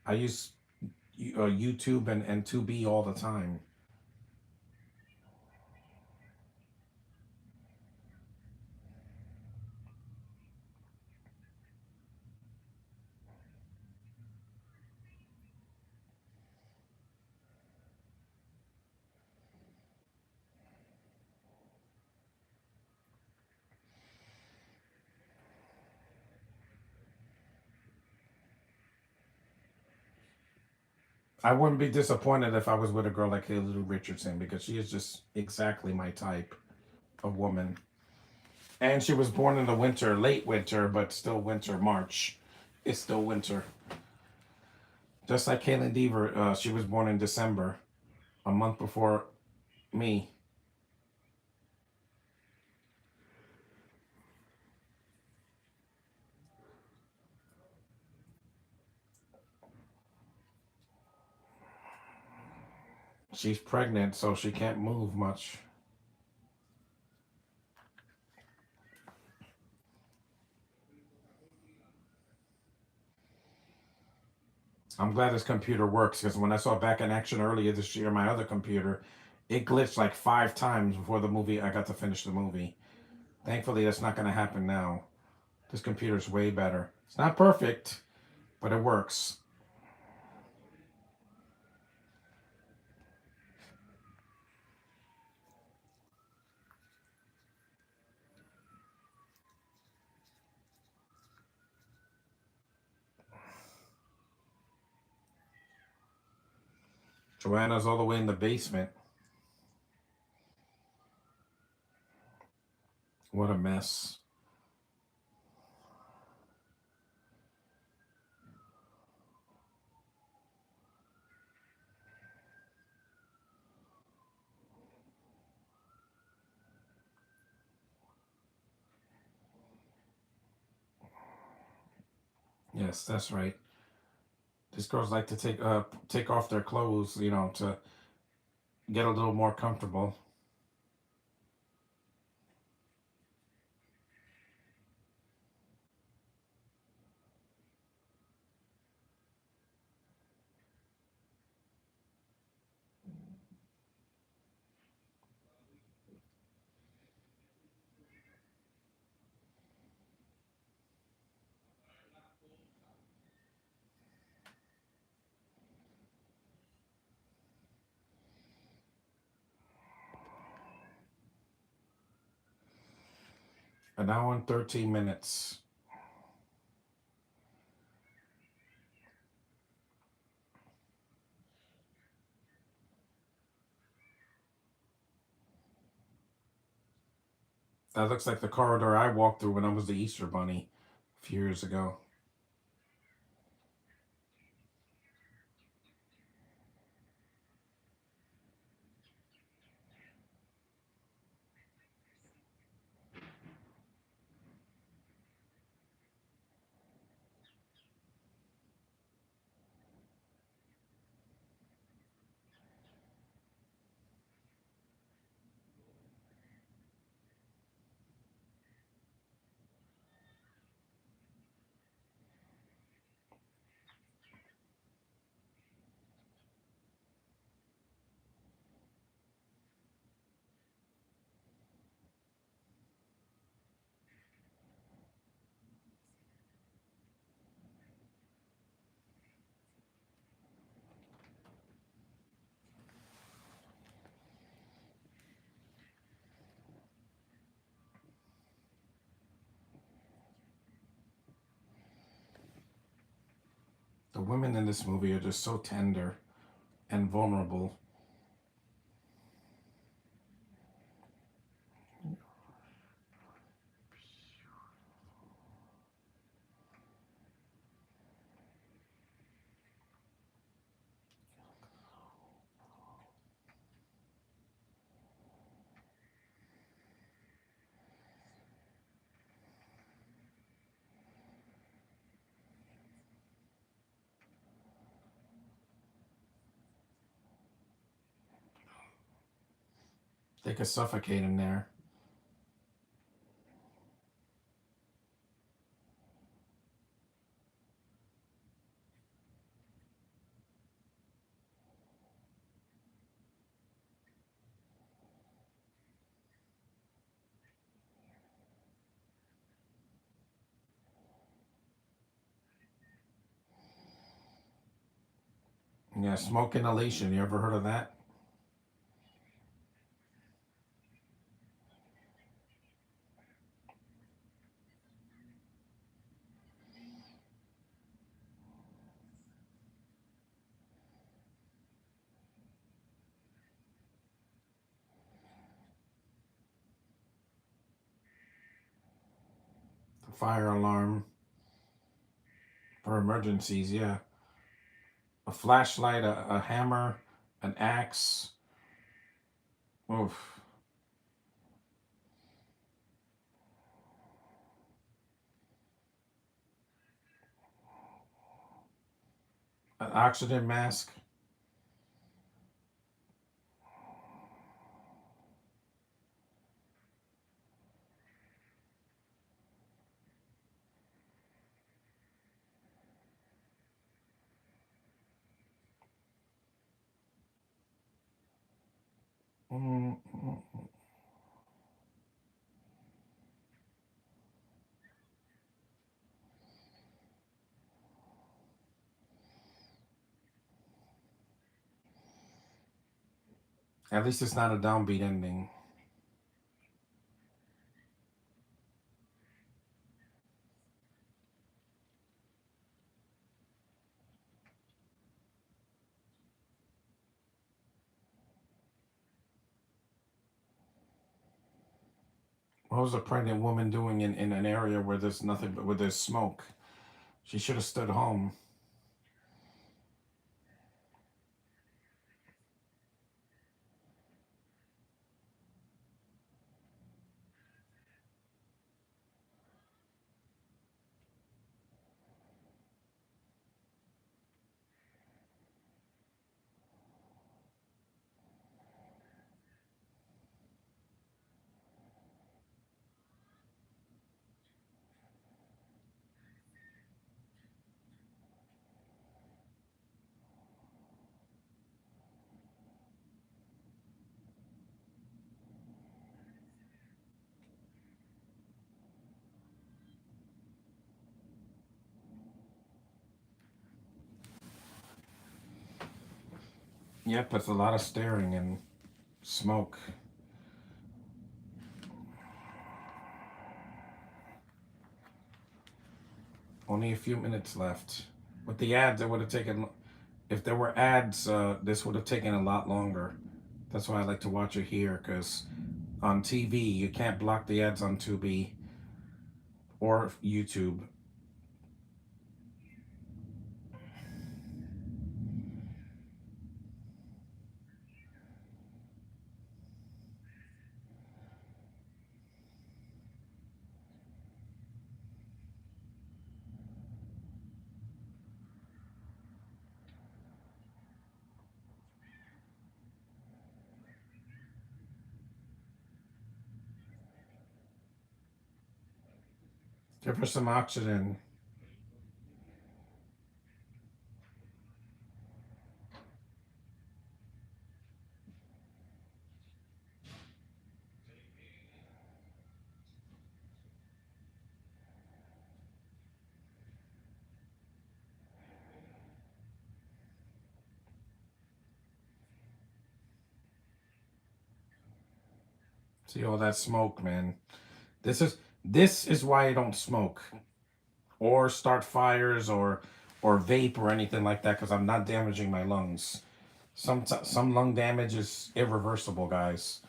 I use YouTube and 2B all the time. I wouldn't be disappointed if I was with a girl like Haley Lu Richardson because she is just exactly my type of woman. And she was born in the winter, late winter, but still winter, March. It's still winter. Just like Caitlin Deaver, she was born in December, a month before me. She's pregnant, so she can't move much. I'm glad this computer works because when I saw Back in Action earlier this year, my other computer, it glitched like 5 times before the movie. I got to finish the movie. Thankfully, that's not going to happen now. This computer's way better. It's not perfect, but it works. Joanna's all the way in the basement. What a mess. Yes, that's right. These girls like to take off their clothes, to get a little more comfortable. An hour and 13 minutes. That looks like the corridor I walked through when I was the Easter Bunny a few years ago. The women in this movie are just so tender and vulnerable. They could suffocate in there. Yeah, smoke inhalation. You ever heard of that? The fire alarm for emergencies. Yeah, a flashlight, a hammer, an axe. Oof. An oxygen mask. Mm, mm, mm. At least it's not a downbeat ending. What was a pregnant woman doing in an area where there's nothing but where there's smoke? She should have stood home. Yep, there's a lot of staring and smoke. Only a few minutes left. With the ads, it would have taken. If there were ads, this would have taken a lot longer. That's why I like to watch it here, because on TV you can't block the ads on Tubi or YouTube. Give her some oxygen. See all that smoke, man. This is why I don't smoke or start fires or vape or anything like that, because I'm not damaging my lungs. Some lung damage is irreversible, guys.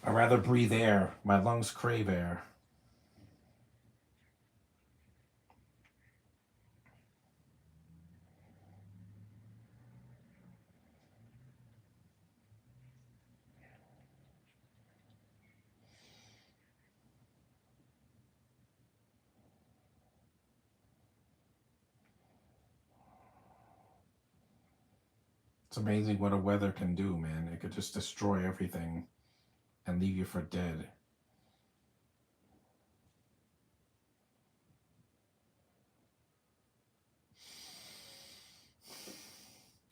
I rather breathe air. My lungs crave air. It's amazing what a weather can do, man. It could just destroy everything and leave you for dead.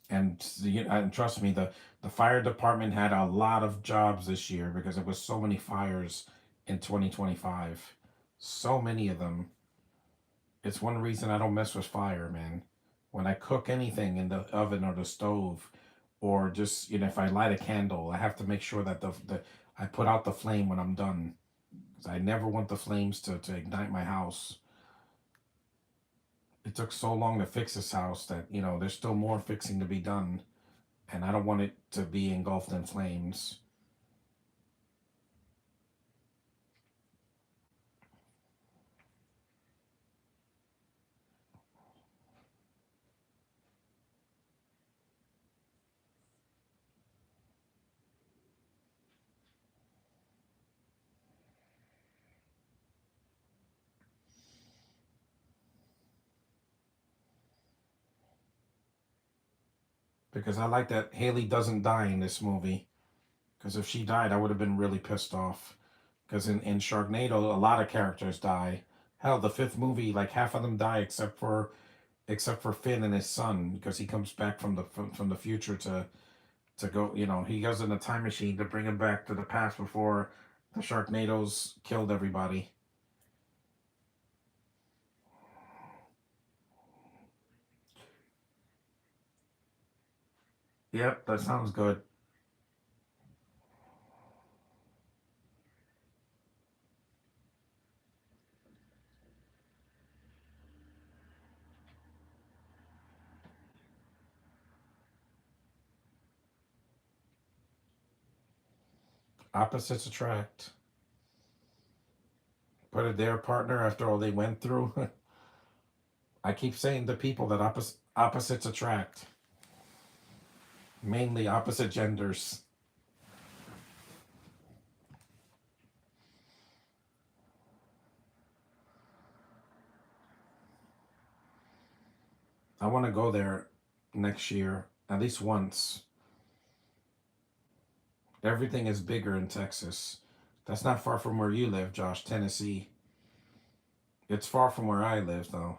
And trust me, the fire department had a lot of jobs this year because there was so many fires in 2025. So many of them. It's one reason I don't mess with fire, man. When I cook anything in the oven or the stove, or just if I light a candle, I have to make sure that the I put out the flame when I'm done. 'Cause I never want the flames to ignite my house. It took so long to fix this house that there's still more fixing to be done, and I don't want it to be engulfed in flames. Because I like that Haley doesn't die in this movie. Because if she died, I would have been really pissed off. Because in Sharknado, a lot of characters die. Hell, the fifth movie, like half of them die except for Finn and his son, because he comes back from the future to go. He goes in a time machine to bring him back to the past before the Sharknadoes killed everybody. Yep, that sounds good. Opposites attract. But a dare partner after all they went through. I keep saying to people that opposites attract, mainly opposite genders. I want to go there next year at least once. Everything is bigger in Texas. That's not far from where you live, Josh, Tennessee. It's far from where I live, though.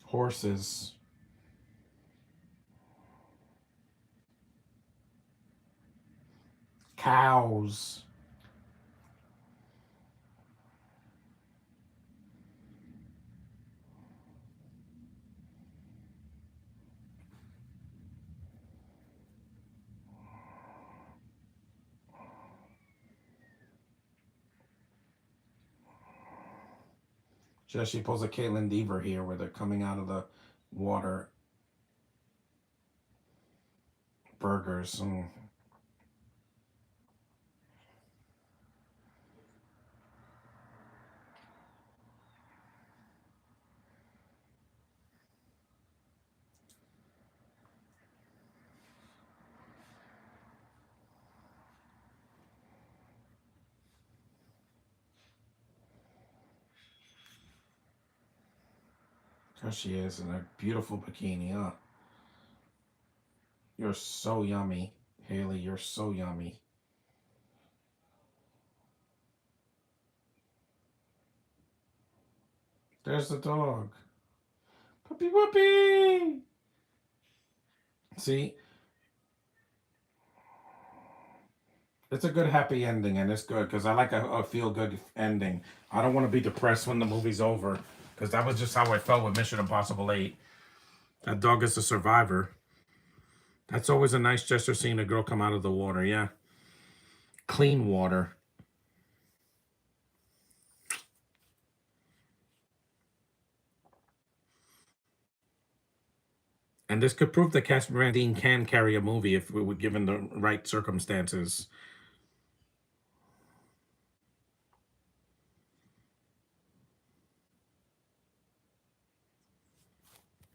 Horses. Cows. She pulls a Caitlin Deaver here where they're coming out of the water. Burgers. There she is in a beautiful bikini, huh? You're so yummy, Haley. You're so yummy. There's the dog. Puppy, puppy. See, it's a good happy ending, and it's good because I like a feel good ending. I don't want to be depressed when the movie's over because that was just how I felt with Mission Impossible 8. That dog is a survivor. That's always a nice gesture seeing a girl come out of the water. Yeah. Clean water. And this could prove that Casper Van Dien can carry a movie if we were given the right circumstances.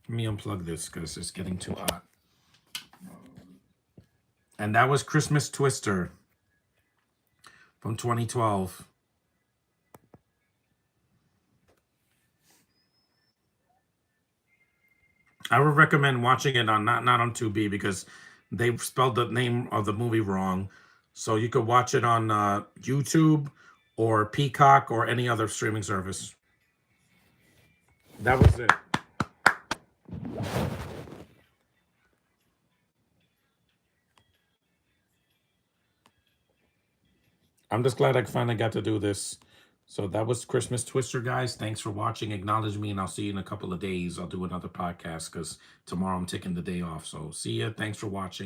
Let me unplug this because it's getting too hot. And that was Christmas Twister from 2012. I would recommend watching it on not on Tubi because they spelled the name of the movie wrong. So you could watch it on YouTube or Peacock or any other streaming service. That was it. I'm just glad I finally got to do this. So that was Christmas Twister, guys. Thanks for watching. Acknowledge me, and I'll see you in a couple of days. I'll do another podcast because tomorrow I'm taking the day off. So see ya. Thanks for watching.